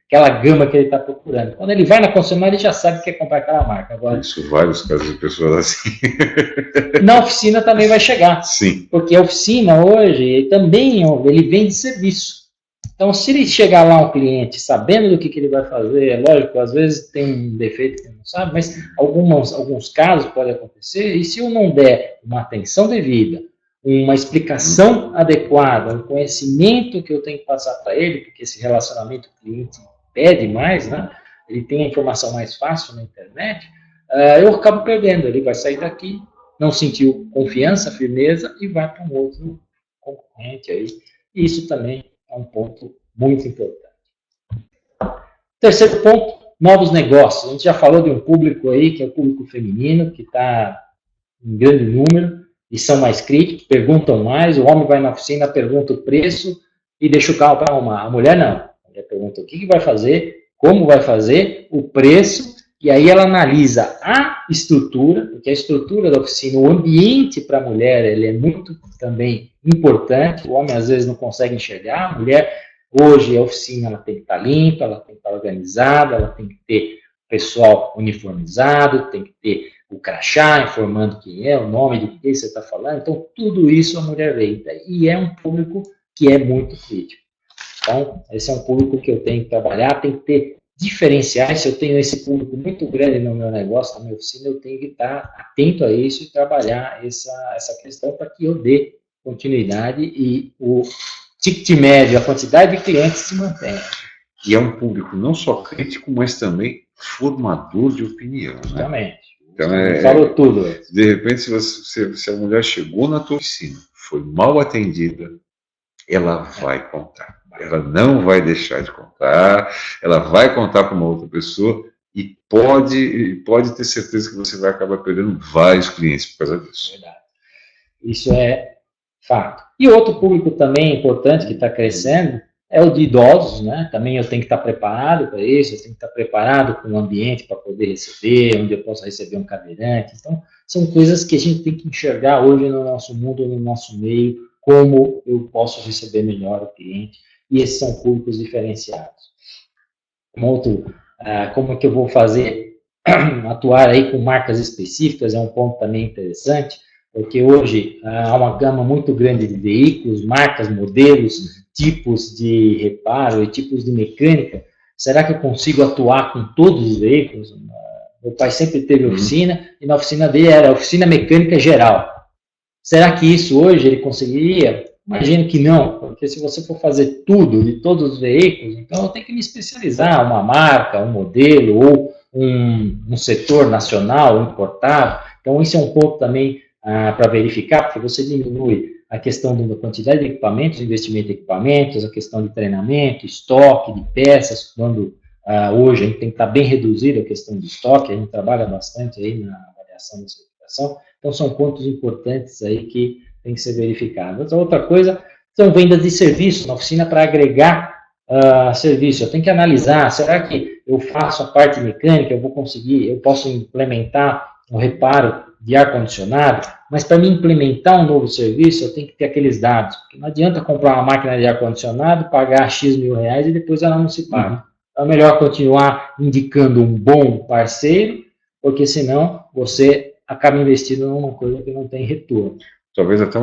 aquela gama que ele está procurando. Quando ele vai na concessionária, ele já sabe que quer comprar aquela marca. Agora, isso, vários casos de pessoas assim. Na oficina também vai chegar. Sim. Porque a oficina hoje também ele vende serviço. Então, se ele chegar lá um cliente sabendo do que ele vai fazer, é lógico, às vezes tem um defeito que ele não sabe, mas alguns casos podem acontecer, e se eu não der uma atenção devida, uma explicação adequada, um conhecimento que eu tenho que passar para ele, porque esse relacionamento cliente pede mais, né? Ele tem a informação mais fácil na internet, eu acabo perdendo. Ele vai sair daqui, não sentiu confiança, firmeza, e vai para um outro concorrente aí. E isso também é um ponto muito importante. Terceiro ponto, novos negócios. A gente já falou de um público aí, que é o público feminino, que está em grande número, e são mais críticos, perguntam mais, o homem vai na oficina, pergunta o preço e deixa o carro para arrumar. A mulher não. A mulher pergunta o que vai fazer, como vai fazer, o preço, e aí ela analisa a estrutura, porque a estrutura da oficina, o ambiente para a mulher, ele é muito também importante. O homem às vezes não consegue enxergar. A mulher, hoje, a oficina ela tem que estar limpa, ela tem que estar organizada, ela tem que ter pessoal uniformizado, tem que ter o crachá informando quem é, o nome de quem você está falando. Então, tudo isso a mulher vê. E é um público que é muito crítico. Então, esse é um público que eu tenho que trabalhar, tem que ter diferenciais. Se eu tenho esse público muito grande no meu negócio, na minha oficina, eu tenho que estar atento a isso e trabalhar essa questão para que eu dê continuidade e o ticket médio, a quantidade de clientes se mantenha. E é um público não só crítico, mas também formador de opinião. Justamente. Né? Então, falou tudo. De repente, se a mulher chegou na tua oficina, foi mal atendida, ela vai contar. Ela não vai deixar de contar, ela vai contar para uma outra pessoa e pode ter certeza que você vai acabar perdendo vários clientes por causa disso. Verdade. Isso é fato. E outro público também importante que está crescendo é o de idosos, né? Também eu tenho que estar preparado para isso, eu tenho que estar preparado com o ambiente para poder receber, onde eu posso receber um cadeirante. Então, são coisas que a gente tem que enxergar hoje no nosso mundo, no nosso meio, como eu posso receber melhor o cliente. E esses são públicos diferenciados. Como é que eu vou fazer, atuar aí com marcas específicas, é um ponto também interessante, porque hoje há uma gama muito grande de veículos, marcas, modelos, tipos de reparo e tipos de mecânica. Será que eu consigo atuar com todos os veículos? Meu pai sempre teve oficina, e na oficina dele era oficina mecânica geral. Será que isso hoje ele conseguiria? Imagino que não, porque se você for fazer tudo de todos os veículos, então eu tenho que me especializar, uma marca, um modelo, ou um setor nacional, importado. Então, isso é um ponto também para verificar, porque você diminui a questão da quantidade de equipamentos, investimento em equipamentos, a questão de treinamento, estoque de peças, quando hoje a gente tem que estar bem reduzido a questão de estoque, a gente trabalha bastante aí na avaliação da certificação. Então, são pontos importantes aí que tem que ser verificados. Outra coisa, São vendas de serviço na oficina para agregar serviço. Eu tenho que analisar, será que eu faço a parte mecânica, eu posso implementar um reparo de ar-condicionado, mas para me implementar um novo serviço, eu tenho que ter aqueles dados. Porque não adianta comprar uma máquina de ar-condicionado, pagar X mil reais e depois ela não se paga. Então é melhor continuar indicando um bom parceiro, porque senão você acaba investindo numa coisa que não tem retorno. Talvez até,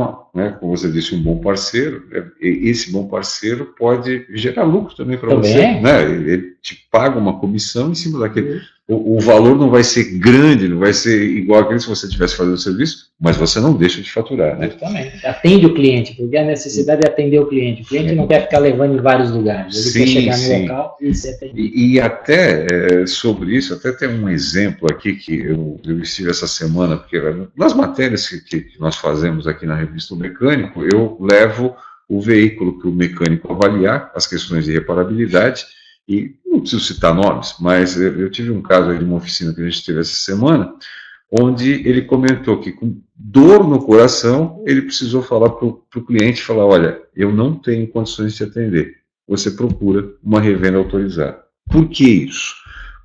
como você disse, um bom parceiro. Esse bom parceiro pode gerar lucro também para você. Né? Ele te paga uma comissão em cima daquele. O valor não vai ser grande, não vai ser igual aquele se você estivesse fazendo o serviço, mas você não deixa de faturar. Né? Exatamente. Atende o cliente, porque a necessidade é atender o cliente. O cliente não quer ficar levando em vários lugares. Ele quer chegar no local e ser atendido. E até sobre isso, até tem um exemplo aqui que eu estive essa semana, porque nas matérias que nós fazemos aqui na revista O Mecânico, eu levo o veículo para o mecânico avaliar as questões de reparabilidade, e não preciso citar nomes, mas eu tive um caso aí de uma oficina que a gente teve essa semana, onde ele comentou que com dor no coração, ele precisou falar para o cliente, falar, olha, eu não tenho condições de te atender, você procura uma revenda autorizada. Por que isso?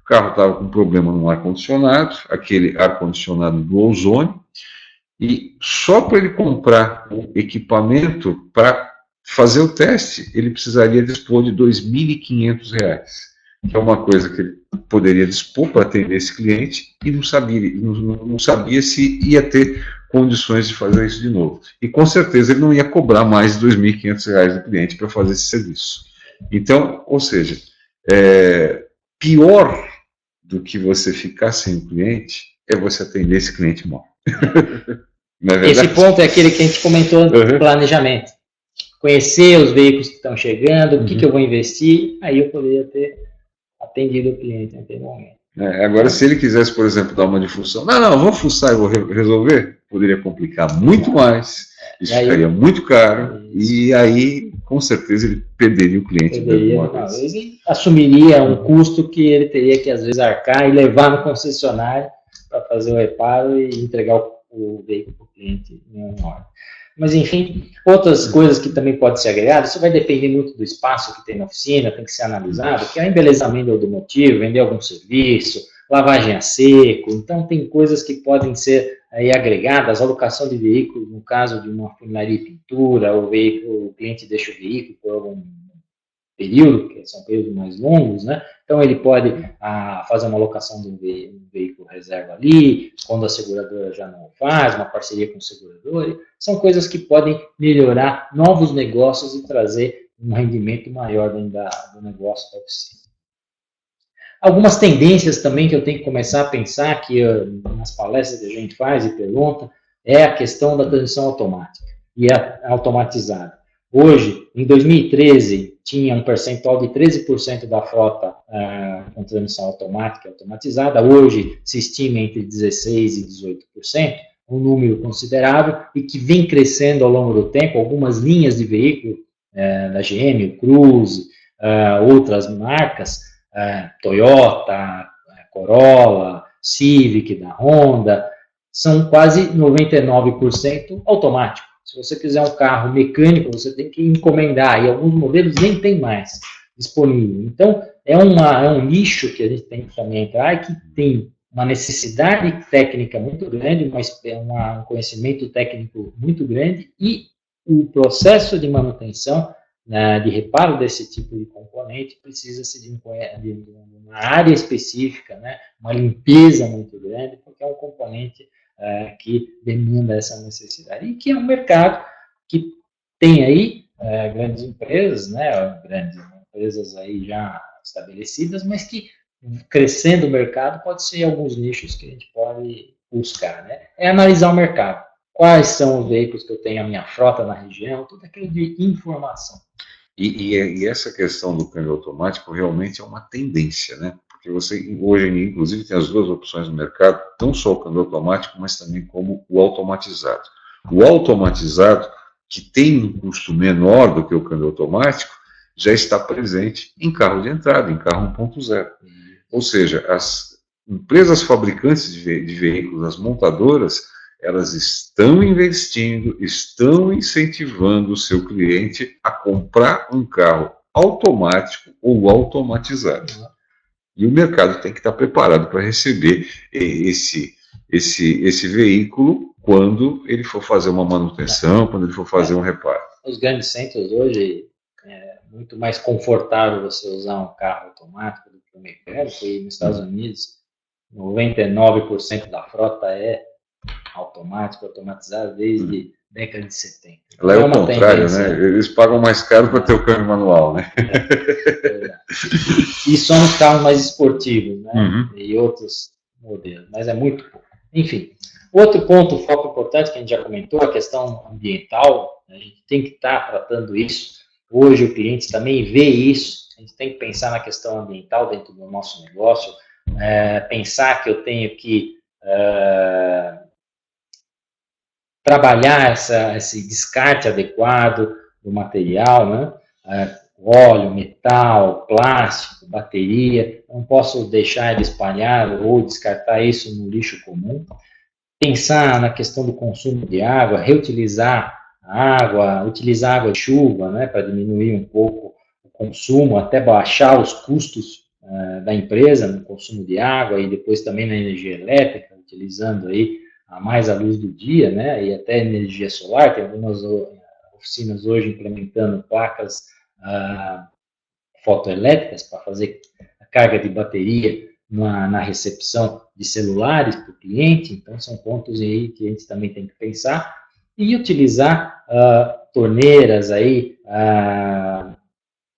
O carro estava com problema no ar-condicionado, aquele ar-condicionado do ozônio, e só para ele comprar o equipamento para fazer o teste, ele precisaria dispor de R$ 2.500, que é uma coisa que ele poderia dispor para atender esse cliente e não sabia se ia ter condições de fazer isso de novo. E com certeza ele não ia cobrar mais de R$ 2.500 do cliente para fazer esse serviço. Então, ou seja, pior do que você ficar sem o cliente é você atender esse cliente mal. Esse ponto é aquele que a gente comentou no planejamento. Conhecer os veículos que estão chegando, o que eu vou investir, aí eu poderia ter atendido o cliente naquele momento. Agora, se ele quisesse, por exemplo, dar uma de função, não, vou fuçar e vou resolver, poderia complicar muito mais, isso ficaria muito caro, e aí, com certeza, ele perderia o cliente. Ele assumiria um custo que ele teria que, às vezes, arcar e levar no concessionário para fazer o reparo e entregar o veículo para o cliente em uma hora. Mas, enfim, outras coisas que também podem ser agregadas, isso vai depender muito do espaço que tem na oficina, tem que ser analisado, que é o embelezamento automotivo, vender algum serviço, lavagem a seco, então tem coisas que podem ser aí agregadas, alocação de veículo, no caso de uma funilaria e pintura, o cliente deixa o veículo por algum período, que são períodos mais longos, né? Então ele pode fazer uma alocação de um veículo reserva ali, quando a seguradora já não faz, uma parceria com o segurador. São coisas que podem melhorar novos negócios e trazer um rendimento maior dentro do negócio da oficina. Algumas tendências também que eu tenho que começar a pensar, que nas palestras que a gente faz e pergunta, é a questão da transição automática e automatizada. Hoje, em 2013, tinha um percentual de 13% da frota com transmissão automática e automatizada. Hoje, se estima entre 16% e 18%, um número considerável e que vem crescendo ao longo do tempo. Algumas linhas de veículo da GM, o Cruze, outras marcas, Toyota, Corolla, Civic da Honda, são quase 99% automático. Se você quiser um carro mecânico, você tem que encomendar, e alguns modelos nem tem mais disponível. Então, é um nicho que a gente tem que também entrar, e que tem uma necessidade técnica muito grande, um conhecimento técnico muito grande, e o processo de manutenção, de reparo desse tipo de componente, precisa-se de uma área específica, né, uma limpeza muito grande, porque é um componente que demanda essa necessidade, e que é um mercado que tem aí grandes empresas, né, grandes empresas aí já estabelecidas, mas que crescendo o mercado pode ser alguns nichos que a gente pode buscar, né? É analisar o mercado. Quais são os veículos que eu tenho a minha frota na região, tudo aquilo de informação. E essa questão do câmbio automático realmente é uma tendência, né? Porque você hoje, inclusive, tem as duas opções no mercado, não só o câmbio automático, mas também como o automatizado. O automatizado, que tem um custo menor do que o câmbio automático, já está presente em carro de entrada, em carro 1.0. Ou seja, as empresas fabricantes de veículos, as montadoras, elas estão investindo, estão incentivando o seu cliente a comprar um carro automático ou automatizado. E o mercado tem que estar preparado para receber esse veículo quando ele for fazer uma manutenção, quando ele for fazer um reparo. Os grandes centros hoje, é muito mais confortável você usar um carro automático do que um mecânico, e nos Estados Unidos, 99% da frota é automático, automatizado desde década de 70. Lá é o contrário, né? Eles pagam mais caro para ter o câmbio manual, né? E só nos carros mais esportivos, né? E outros modelos, mas é muito pouco. Enfim, outro ponto, foco importante que a gente já comentou, a questão ambiental, a gente tem que estar tratando isso. Hoje o cliente também vê isso, a gente tem que pensar na questão ambiental dentro do nosso negócio, pensar que eu tenho que trabalhar esse descarte adequado do material, né? Óleo, metal, plástico, bateria, não posso deixar ele espalhado ou descartar isso no lixo comum. Pensar na questão do consumo de água, reutilizar a água, utilizar água de chuva, né, para diminuir um pouco o consumo, até baixar os custos da empresa no consumo de água e depois também na energia elétrica, utilizando aí mais a luz do dia, né, e até energia solar. Tem algumas oficinas hoje implementando placas fotoelétricas para fazer a carga de bateria na recepção de celulares para o cliente. Então, são pontos aí que a gente também tem que pensar. E utilizar torneiras aí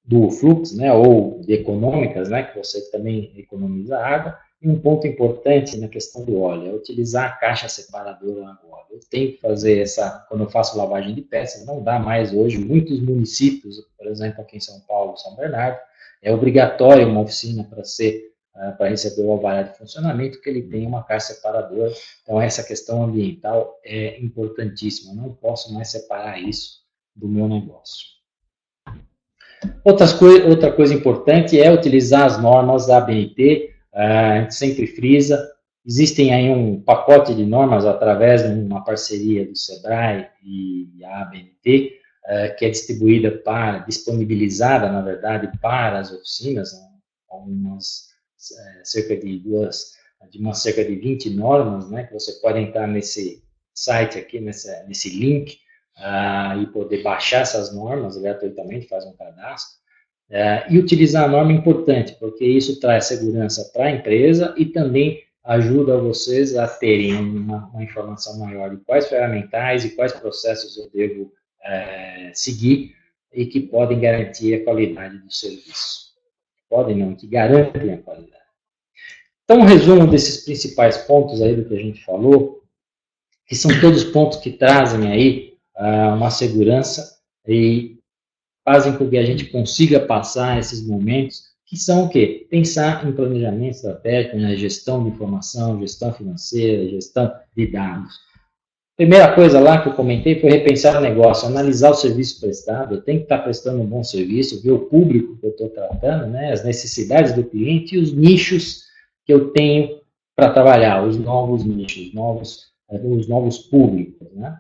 do fluxo, né, ou de econômicas, né, que você também economiza água. E um ponto importante na questão do óleo é utilizar a caixa separadora agora. Eu tenho que fazer quando eu faço lavagem de peças, não dá mais hoje. Muitos municípios, por exemplo, aqui em São Paulo, São Bernardo, é obrigatório uma oficina para receber o alvará de funcionamento, que ele tenha uma caixa separadora. Então, essa questão ambiental é importantíssima. Eu não posso mais separar isso do meu negócio. Outra coisa importante é utilizar as normas da ABNT. A gente sempre frisa. Existem aí um pacote de normas através de uma parceria do SEBRAE e a ABNT, que é disponibilizada, na verdade, para as oficinas, cerca de 20 normas, né, que você pode entrar nesse site aqui, nesse link, e poder baixar essas normas gratuitamente, fazer um cadastro, e utilizar a norma é importante, porque isso traz segurança para a empresa e também ajuda vocês a terem uma informação maior de quais ferramentais e quais processos eu devo seguir e que podem garantir a qualidade do serviço. Podem não, que garantem a qualidade. Então, um resumo desses principais pontos aí do que a gente falou, que são todos pontos que trazem aí uma segurança e fazem com que a gente consiga passar esses momentos, que são o quê? Pensar em planejamento estratégico, na gestão de informação, gestão financeira, gestão de dados. Primeira coisa lá que eu comentei foi repensar o negócio, analisar o serviço prestado. Eu tenho que estar prestando um bom serviço, ver o público que eu estou tratando, né, as necessidades do cliente e os nichos que eu tenho para trabalhar, os novos nichos, os novos públicos, né?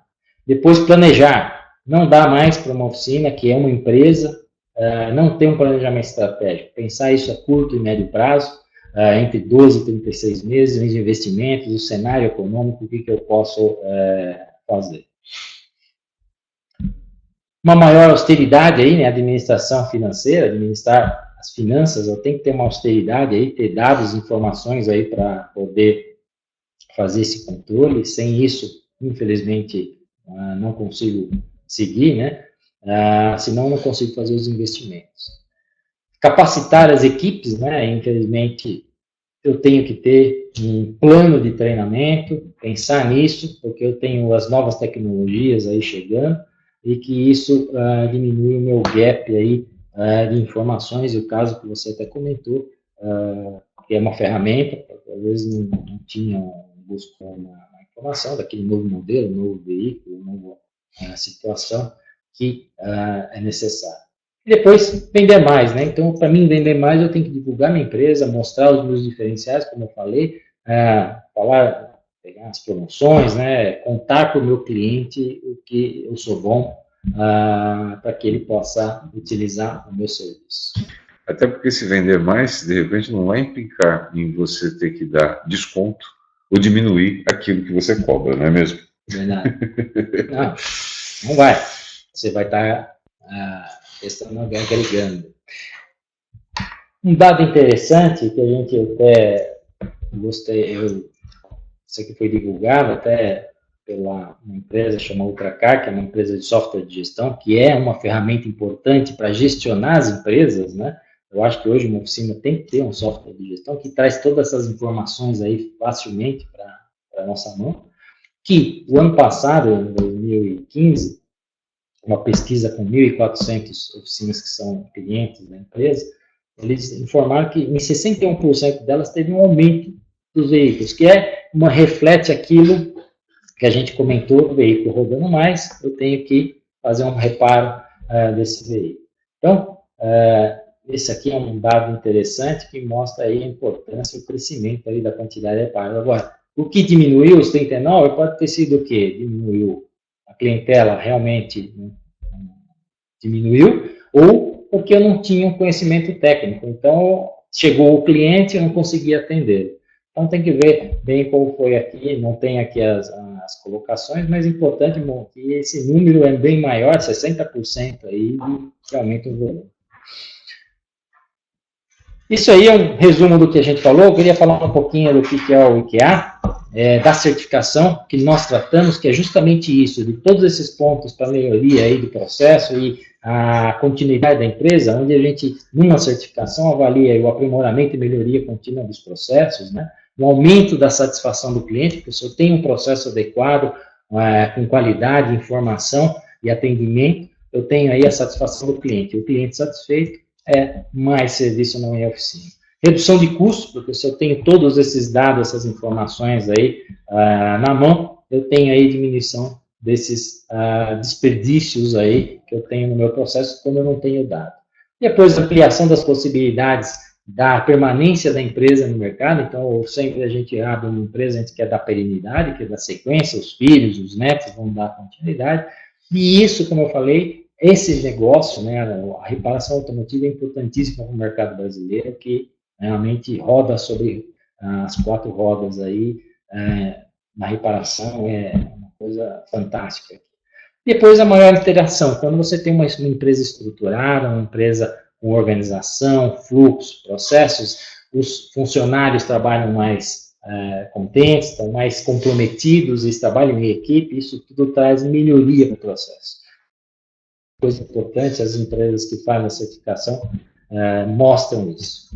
Depois, planejar. Não dá mais para uma oficina, que é uma empresa, não ter um planejamento estratégico. Pensar isso a curto e médio prazo, entre 12 e 36 meses, os investimentos, o cenário econômico, o que eu posso fazer. Uma maior austeridade aí, né, administração financeira, administrar as finanças, eu tenho que ter uma austeridade aí, ter dados, informações aí para poder fazer esse controle. Sem isso, infelizmente, não consigo seguir, né? Senão não consigo fazer os investimentos. Capacitar as equipes, né? Infelizmente, eu tenho que ter um plano de treinamento, pensar nisso, porque eu tenho as novas tecnologias aí chegando e que isso diminui o meu gap aí de informações, e o caso que você até comentou, que é uma ferramenta, porque às vezes não tinha, buscou uma informação daquele novo modelo, novo veículo, nova situação que é necessária. E depois, vender mais, né? Então, para mim, vender mais, eu tenho que divulgar minha empresa, mostrar os meus diferenciais, como eu falei, pegar as promoções, né, contar para o meu cliente o que eu sou bom, para que ele possa utilizar o meu serviço. Até porque se vender mais, de repente não vai implicar em você ter que dar desconto ou diminuir aquilo que você cobra, não é mesmo? Verdade. Não vai. Você vai estar agregando. Um dado interessante que a gente até gostei, isso aqui foi divulgado até pela uma empresa chamada Ultracar, que é uma empresa de software de gestão, que é uma ferramenta importante para gestionar as empresas, né? Eu acho que hoje uma oficina tem que ter um software de gestão que traz todas essas informações aí facilmente para a nossa mão. Que o ano passado, em 2015, uma pesquisa com 1.400 oficinas que são clientes da empresa, eles informaram que em 61% delas teve um aumento dos veículos, que reflete aquilo que a gente comentou, o veículo rodando mais, eu tenho que fazer um reparo desse veículo. Então, esse aqui é um dado interessante que mostra aí a importância e o crescimento aí da quantidade de reparos. Agora, o que diminuiu os 39 pode ter sido o quê? Diminuiu a clientela, realmente diminuiu, ou porque eu não tinha um conhecimento técnico. Então, chegou o cliente e eu não conseguia atender. Então, tem que ver bem como foi aqui, não tem aqui as colocações, mas é importante que esse número é bem maior, 60% aí, que aumenta o volume. Isso aí é um resumo do que a gente falou. Eu queria falar um pouquinho do que é o IKEA, da certificação que nós tratamos, que é justamente isso, de todos esses pontos para melhoria aí do processo e a continuidade da empresa, onde a gente, numa certificação, avalia o aprimoramento e melhoria contínua dos processos, né? O aumento da satisfação do cliente, porque se eu tenho um processo adequado, com qualidade, informação e atendimento, eu tenho aí a satisfação do cliente. O cliente satisfeito, mais serviço na minha oficina. Redução de custos, porque se eu tenho todos esses dados, essas informações aí na mão, eu tenho aí diminuição desses desperdícios aí que eu tenho no meu processo quando eu não tenho dado. Depois, ampliação das possibilidades da permanência da empresa no mercado. Então, sempre a gente abre uma empresa, a gente quer dar perenidade, quer dar sequência, os filhos, os netos vão dar continuidade. E isso, como eu falei, esse negócio, né, a reparação automotiva é importantíssima para o mercado brasileiro, que realmente roda sobre as 4 rodas aí, na reparação, é uma coisa fantástica. Depois, a maior interação, quando você tem uma empresa estruturada, uma empresa com organização, fluxo, processos, os funcionários trabalham mais contentes, estão mais comprometidos, eles trabalham em equipe, isso tudo traz melhoria no processo. Coisa importante, as empresas que fazem a certificação mostram isso.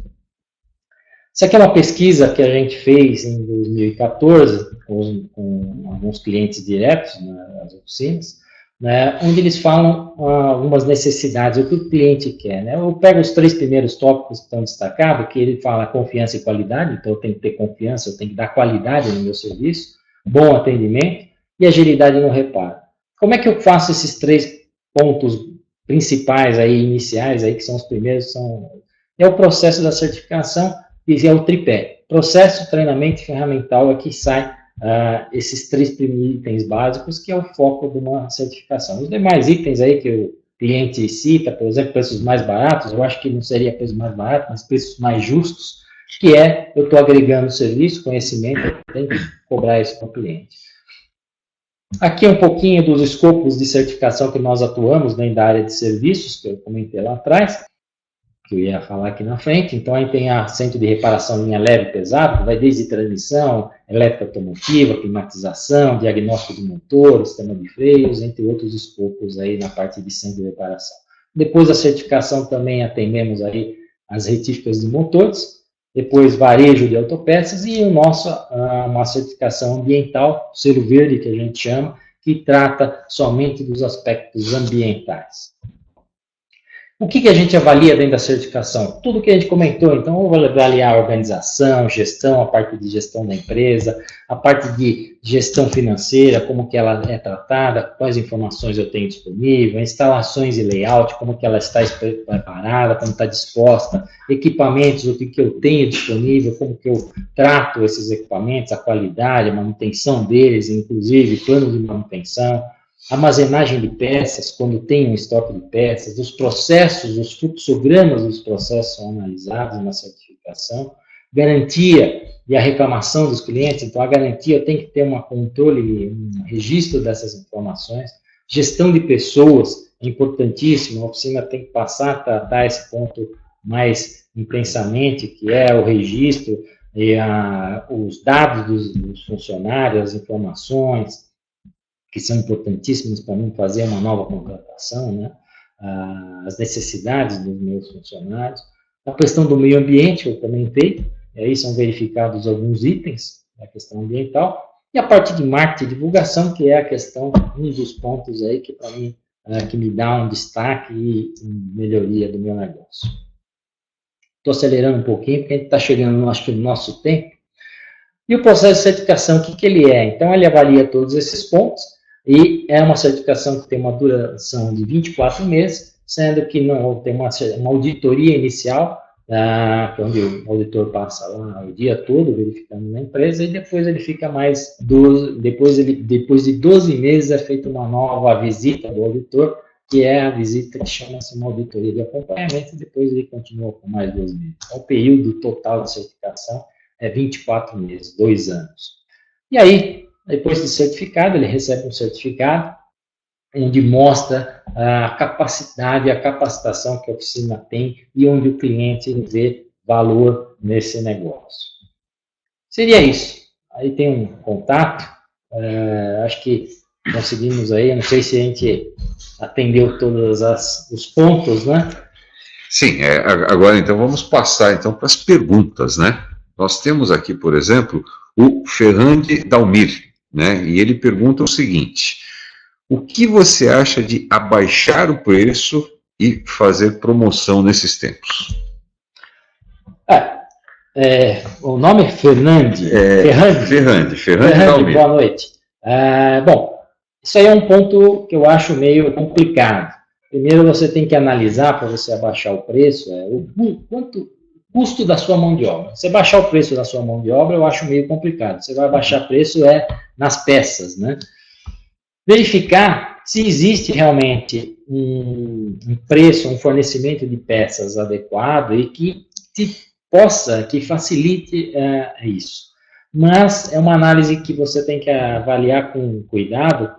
Isso aqui é uma pesquisa que a gente fez em 2014 com alguns clientes diretos nas oficinas, né, onde eles falam algumas necessidades, o que o cliente quer. Né? Eu pego os 3 primeiros tópicos que estão destacados, que ele fala confiança e qualidade, então eu tenho que ter confiança, eu tenho que dar qualidade no meu serviço, bom atendimento e agilidade no reparo. Como é que eu faço esses 3 pontos principais aí, iniciais, aí, que são os primeiros? É o processo da certificação, e é o tripé. Processo, treinamento e ferramental é que sai esses 3 itens básicos, que é o foco de uma certificação. Os demais itens aí que o cliente cita, por exemplo, preços mais baratos, eu acho que não seria preços mais baratos, mas preços mais justos, que eu estou agregando serviço, conhecimento, eu tenho que cobrar isso para o cliente. Aqui um pouquinho dos escopos de certificação que nós atuamos dentro da área de serviços, que eu comentei lá atrás, que eu ia falar aqui na frente. Então, aí tem a centro de reparação linha leve e pesado, que vai desde transmissão, elétrica automotiva, climatização, diagnóstico de motor, sistema de freios, entre outros escopos aí na parte de centro de reparação. Depois a certificação também atendemos aí as retíficas de motores, depois varejo de autopeças e o nosso, uma certificação ambiental, selo verde que a gente chama, que trata somente dos aspectos ambientais. O que a gente avalia dentro da certificação? Tudo que a gente comentou. Então, eu vou avaliar a organização, gestão, a parte de gestão da empresa, a parte de gestão financeira, como que ela é tratada, quais informações eu tenho disponível, instalações e layout, como que ela está preparada, como está disposta, equipamentos, o que eu tenho disponível, como que eu trato esses equipamentos, a qualidade, a manutenção deles, inclusive plano de manutenção, armazenagem de peças, quando tem um estoque de peças, os processos, os fluxogramas dos processos são analisados na certificação, garantia e a reclamação dos clientes, então a garantia tem que ter um controle, um registro dessas informações, gestão de pessoas, é importantíssimo, a oficina tem que passar a tratar esse ponto mais intensamente, que é o registro e os dados dos funcionários, as informações, que são importantíssimos para mim fazer uma nova contratação, né? As necessidades dos meus funcionários, a questão do meio ambiente, eu comentei, e aí são verificados alguns itens da questão ambiental, e a parte de marketing e divulgação, que é a questão, um dos pontos aí que para mim, que me dá um destaque e melhoria do meu negócio. Estou acelerando um pouquinho, porque a gente está chegando, acho que, no nosso tempo. E o processo de certificação, o que ele é? Então, ele avalia todos esses pontos, e é uma certificação que tem uma duração de 24 meses, sendo que não tem uma auditoria inicial, que é onde o auditor passa lá o dia todo verificando na empresa, e depois ele fica mais, depois de 12 meses é feita uma nova visita do auditor, que é a visita que chama-se uma auditoria de acompanhamento, e depois ele continua com mais 12 meses. Então, o período total de certificação é 24 meses, 2 anos. E aí, depois de certificado, ele recebe um certificado, onde mostra a capacidade, a capacitação que a oficina tem e onde o cliente vê valor nesse negócio. Seria isso. Aí tem um contato, acho que conseguimos aí, não sei se a gente atendeu todos os pontos, né? Sim, agora então vamos passar então para as perguntas, né? Nós temos aqui, por exemplo, o Ferrandi Dalmir, né? E ele pergunta o seguinte: o que você acha de abaixar o preço e fazer promoção nesses tempos? O nome é Ferrandi. Ferrandi Dalmir. Boa noite. Bom, isso aí é um ponto que eu acho meio complicado. Primeiro você tem que analisar, para você abaixar o preço, o custo da sua mão de obra. Você baixar o preço da sua mão de obra, eu acho meio complicado. Você vai baixar preço nas peças, né? Verificar se existe realmente um preço, um fornecimento de peças adequado e que facilite isso. Mas é uma análise que você tem que avaliar com cuidado,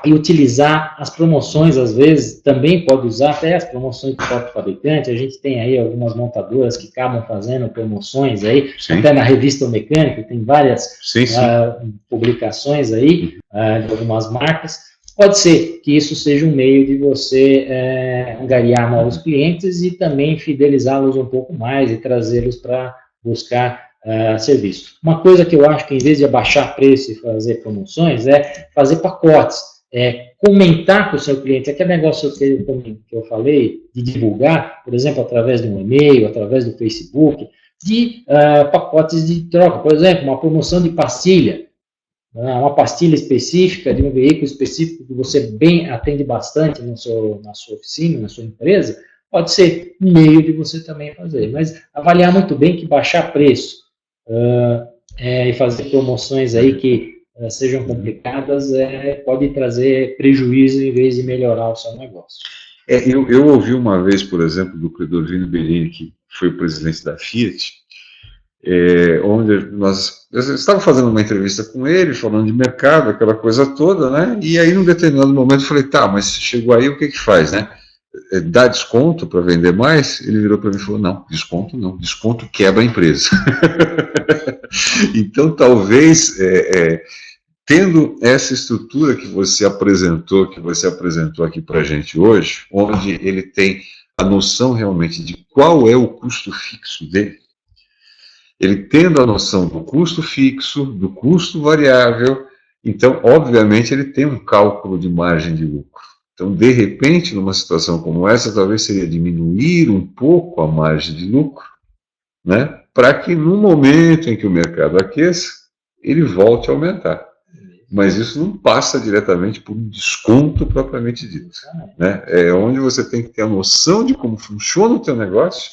e utilizar as promoções, às vezes, também pode usar até as promoções do próprio fabricante. A gente tem aí algumas montadoras que acabam fazendo promoções aí, sim, até na revista O Mecânico, tem várias publicações aí, de algumas marcas. Pode ser que isso seja um meio de você angariar novos clientes e também fidelizá-los um pouco mais e trazê-los para buscar serviço. Uma coisa que eu acho que, em vez de abaixar preço e fazer promoções, é fazer pacotes. Comentar com o seu cliente, aquele negócio que eu falei, de divulgar, por exemplo, através de um e-mail, através do Facebook, de pacotes de troca, por exemplo, uma promoção de pastilha, uma pastilha específica de um veículo específico que você bem atende bastante na sua oficina, na sua empresa, pode ser um meio de você também fazer, mas avaliar muito bem que baixar preço e fazer promoções aí que sejam complicadas, pode trazer prejuízo em vez de melhorar o seu negócio. Eu ouvi uma vez, por exemplo, do Credorvino Bellini, que foi o presidente da Fiat, onde eu estava fazendo uma entrevista com ele, falando de mercado, aquela coisa toda, né? E aí, num determinado momento, eu falei, tá, mas chegou aí, o que faz, né? Dá desconto para vender mais? Ele virou para mim e falou, não, desconto quebra a empresa. Então, talvez, tendo essa estrutura que você apresentou aqui para a gente hoje, onde ele tem a noção realmente de qual é o custo fixo dele, ele tendo a noção do custo fixo, do custo variável, então, obviamente, ele tem um cálculo de margem de lucro. Então, de repente, numa situação como essa, talvez seria diminuir um pouco a margem de lucro, né, para que no momento em que o mercado aqueça, ele volte a aumentar. Mas isso não passa diretamente por um desconto propriamente dito, né? É onde você tem que ter a noção de como funciona o teu negócio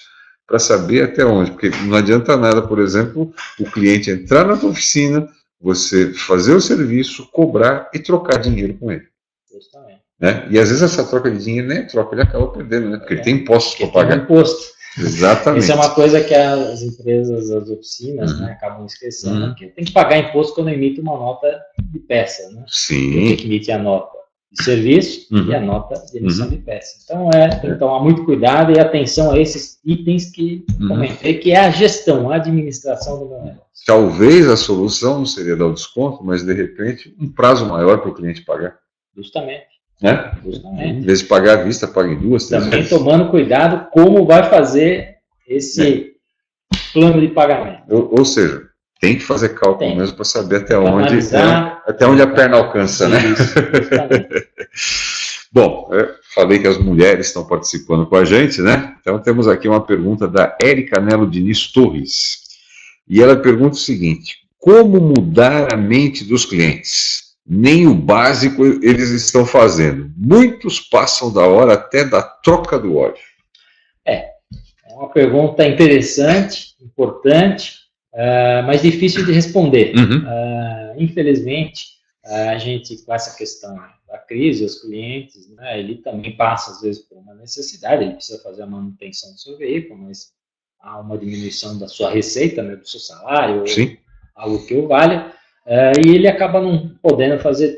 para saber até onde. Porque não adianta nada, por exemplo, o cliente entrar na tua oficina, você fazer o serviço, cobrar e trocar dinheiro com ele. Justamente. Né? E às vezes essa troca de dinheiro nem é troca, ele acaba perdendo, né? Porque ele tem impostos para pagar. Tem imposto. Exatamente. Isso é uma coisa que as empresas, as oficinas, né, acabam esquecendo, porque tem que pagar imposto quando emite uma nota de peça, né? Sim. Tem que emitir a nota de serviço e a nota de emissão de peça. Então, tem que tomar muito cuidado e atenção a esses itens que comentei, que é a gestão, a administração do meu negócio. Talvez a solução não seria dar o desconto, mas de repente um prazo maior para o cliente pagar. Justamente. Né? Justamente. Em vez de pagar à vista, paga em 2, 3 Também vezes. tomando cuidado como vai fazer esse plano de pagamento. Ou seja, tem que fazer cálculo mesmo para saber até onde a perna alcança, né? Bom, falei que as mulheres estão participando com a gente, né? Então temos aqui uma pergunta da Érica Nelo Diniz Torres. E ela pergunta o seguinte: como mudar a mente dos clientes? Nem o básico eles estão fazendo. Muitos passam da hora até da troca do óleo. É uma pergunta interessante, importante, mas difícil de responder. Infelizmente, a gente, com essa questão da crise, os clientes, né, ele também passa, às vezes, por uma necessidade, ele precisa fazer a manutenção do seu veículo, mas há uma diminuição da sua receita, né, do seu salário, Sim. Ou algo que o valha, e ele acaba não podendo fazer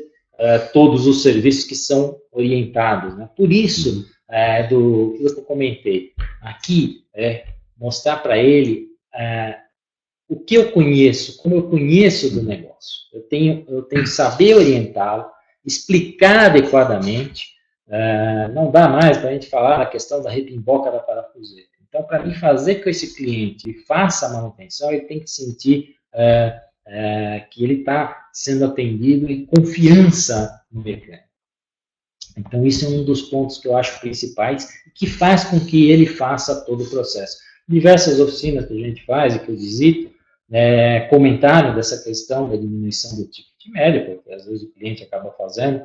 todos os serviços que são orientados. Né? Por isso, do que eu comentei aqui, mostrar para ele o que eu conheço, como eu conheço do negócio. Eu tenho que saber orientá-lo, explicar adequadamente. Não dá mais para a gente falar na questão da repimboca da parafuseira. Então, para mim fazer com que esse cliente faça a manutenção, ele tem que sentir que ele está sendo atendido e confiança no mecânico. Então, isso é um dos pontos que eu acho principais e que faz com que ele faça todo o processo. Diversas oficinas que a gente faz e que eu visito, comentaram dessa questão da diminuição do ticket médio, porque às vezes o cliente acaba fazendo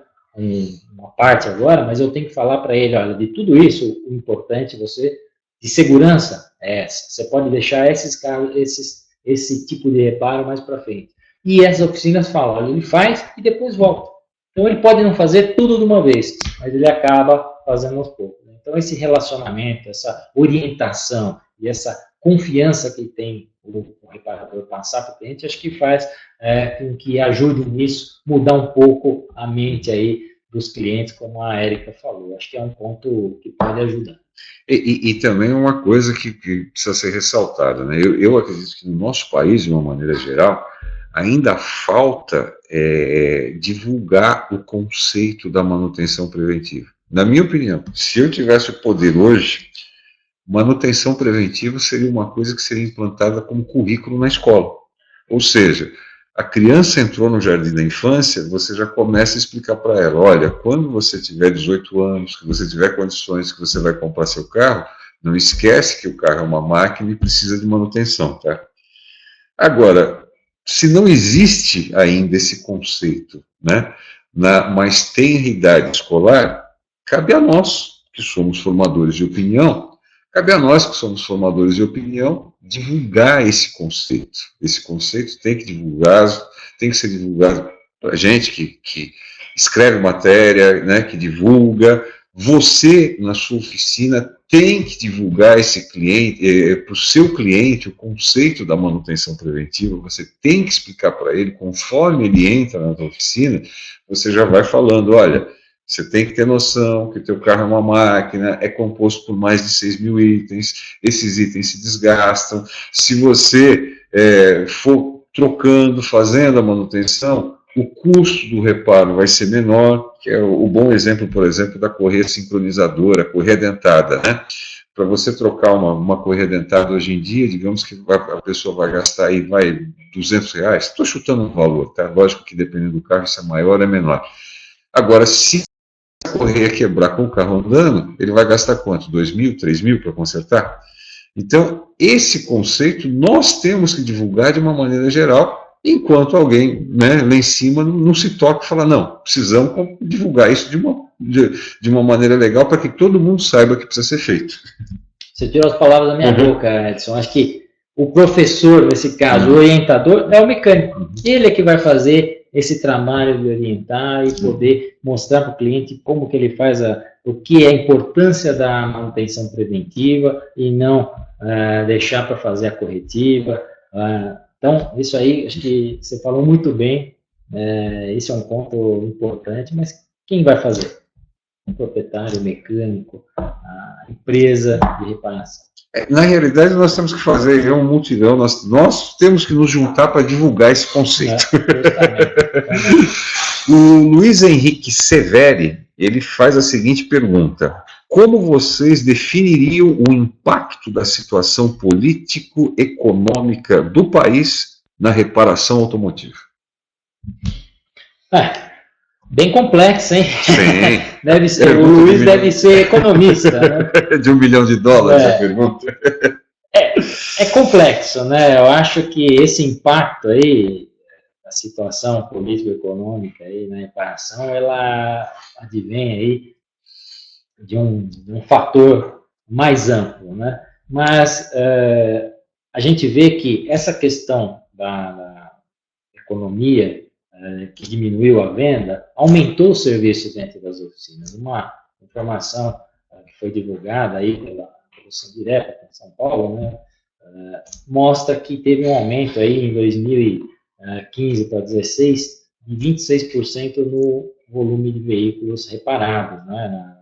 uma parte agora, mas eu tenho que falar para ele, olha, de tudo isso, o importante de segurança é essa. Você pode deixar esse tipo de reparo mais para frente. E essas oficinas falam, olha, ele faz e depois volta. Então ele pode não fazer tudo de uma vez, mas ele acaba fazendo aos poucos. Então esse relacionamento, essa orientação e essa confiança que tem o reparador passar para o cliente, acho que faz com que ajude nisso, mudar um pouco a mente aí dos clientes, como a Érica falou. Acho que é um ponto que pode ajudar. E também uma coisa que precisa ser ressaltada, né? Eu acredito que no nosso país, de uma maneira geral, ainda falta divulgar o conceito da manutenção preventiva. Na minha opinião, se eu tivesse o poder hoje, manutenção preventiva seria uma coisa que seria implantada como currículo na escola. Ou seja, a criança entrou no jardim da infância, você já começa a explicar para ela, olha, quando você tiver 18 anos, que você tiver condições, que você vai comprar seu carro, não esquece que o carro é uma máquina e precisa de manutenção, tá? Agora, se não existe ainda esse conceito, né, na mais tenra idade escolar, cabe a nós, que somos formadores de opinião, divulgar esse conceito. Esse conceito tem que ser divulgado para a gente que escreve matéria, né, que divulga. Você, na sua oficina, tem que divulgar esse cliente, para o seu cliente, o conceito da manutenção preventiva. Você tem que explicar para ele, conforme ele entra na sua oficina, você já vai falando, olha, você tem que ter noção que o teu carro é uma máquina, é composto por mais de 6 mil itens, esses itens se desgastam. Se você for trocando, fazendo a manutenção, o custo do reparo vai ser menor, que é o bom exemplo, por exemplo, da correia sincronizadora, a correia dentada, né? Para você trocar uma correia dentada hoje em dia, digamos que a pessoa vai gastar aí, R$200, estou chutando um valor, tá? Lógico que dependendo do carro, se é maior ou é menor. Agora, se a correia quebrar com o carro andando, ele vai gastar quanto? 2 mil, 3 mil para consertar? Então, esse conceito nós temos que divulgar de uma maneira geral enquanto alguém, né, lá em cima não se toca e fala, não, precisamos divulgar isso de uma maneira legal para que todo mundo saiba que precisa ser feito. Você tirou as palavras da minha boca, Edson. Acho que o professor, nesse caso, o orientador, é o mecânico. Ele é que vai fazer esse trabalho de orientar e poder mostrar para o cliente como que ele faz o que é a importância da manutenção preventiva e não deixar para fazer a corretiva. Então, isso aí, acho que você falou muito bem. Esse é um ponto importante, mas quem vai fazer? O proprietário, o mecânico, a empresa de reparação. Na realidade, nós temos que fazer um mutirão, nós temos que nos juntar para divulgar esse conceito. O Luiz Henrique Severi, ele faz a seguinte pergunta: como vocês definiriam o impacto da situação político-econômica do país na reparação automotiva? Bem complexo, hein? Sim. Deve ser, o Luiz deve ser economista, né? De $1 milhão a pergunta. É complexo, né? Eu acho que esse impacto aí, a situação político-econômica aí na reparação, ela advém aí de um fator mais amplo, né? Mas a gente vê que essa questão da economia que diminuiu a venda, aumentou o serviço dentro das oficinas. Uma informação que foi divulgada aí pela Produção Direta em São Paulo, né, mostra que teve um aumento aí em 2015 para 2016 de 26% no volume de veículos reparados, né,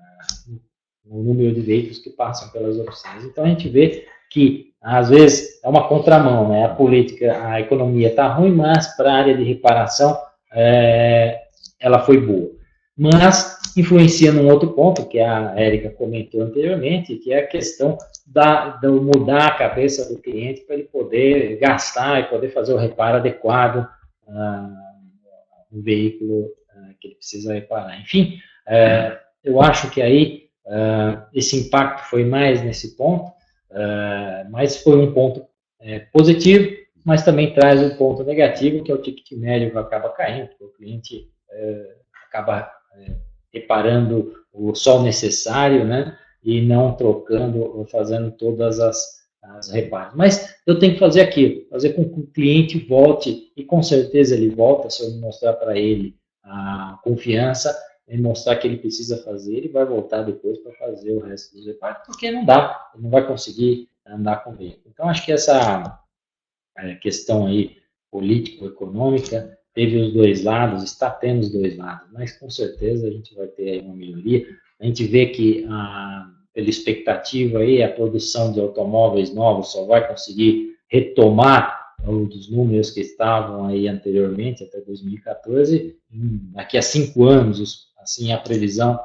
no número de veículos que passam pelas oficinas. Então a gente vê que às vezes é uma contramão, né? A política, a economia está ruim, mas para a área de reparação ela foi boa. Mas influencia num outro ponto, que a Érica comentou anteriormente, que é a questão de mudar a cabeça do cliente para ele poder gastar e poder fazer o reparo adequado no veículo que ele precisa reparar. Enfim, eu acho que aí esse impacto foi mais nesse ponto, mas foi um ponto positivo, mas também traz um ponto negativo, que é o ticket médio que acaba caindo, porque o cliente acaba reparando só o necessário, né, e não trocando ou fazendo todas as reparos. Mas eu tenho que fazer aquilo, fazer com que o cliente volte, e com certeza ele volta se eu mostrar para ele a confiança, e mostrar que ele precisa fazer, ele vai voltar depois para fazer o resto dos reparos, porque não dá, ele não vai conseguir andar com ele. Então, acho que essa questão aí político-econômica teve os dois lados, está tendo os dois lados, mas com certeza a gente vai ter aí uma melhoria. A gente vê que, pela expectativa aí, a produção de automóveis novos só vai conseguir retomar dos números que estavam aí anteriormente, até 2014, daqui a 5 anos, assim, a previsão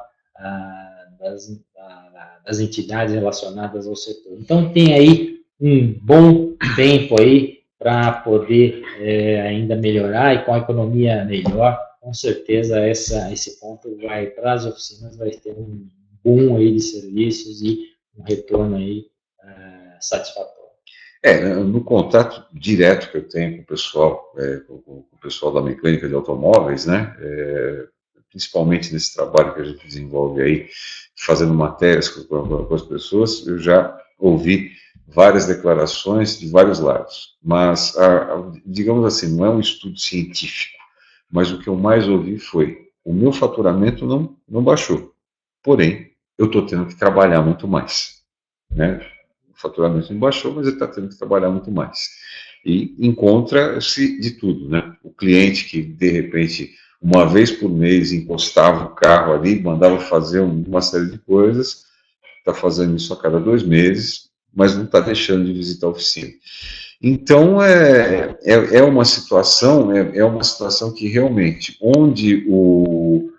das entidades relacionadas ao setor. Então, tem aí um bom tempo aí para poder ainda melhorar, e com a economia melhor, com certeza esse ponto vai para as oficinas, vai ter um boom aí de serviços e um retorno aí satisfatório. No contato direto que eu tenho com o pessoal da mecânica de automóveis, né, principalmente nesse trabalho que a gente desenvolve aí, fazendo matérias com as pessoas, eu já ouvi várias declarações de vários lados, mas, digamos assim, não é um estudo científico, mas o que eu mais ouvi foi: o meu faturamento não baixou, porém, eu estou tendo que trabalhar muito mais, né? O faturamento não baixou, mas ele está tendo que trabalhar muito mais. E encontra-se de tudo, né? O cliente que, de repente, uma vez por mês encostava o carro ali, mandava fazer uma série de coisas, está fazendo isso a cada 2 meses, mas não está deixando de visitar a oficina. Então, é uma situação que realmente, onde o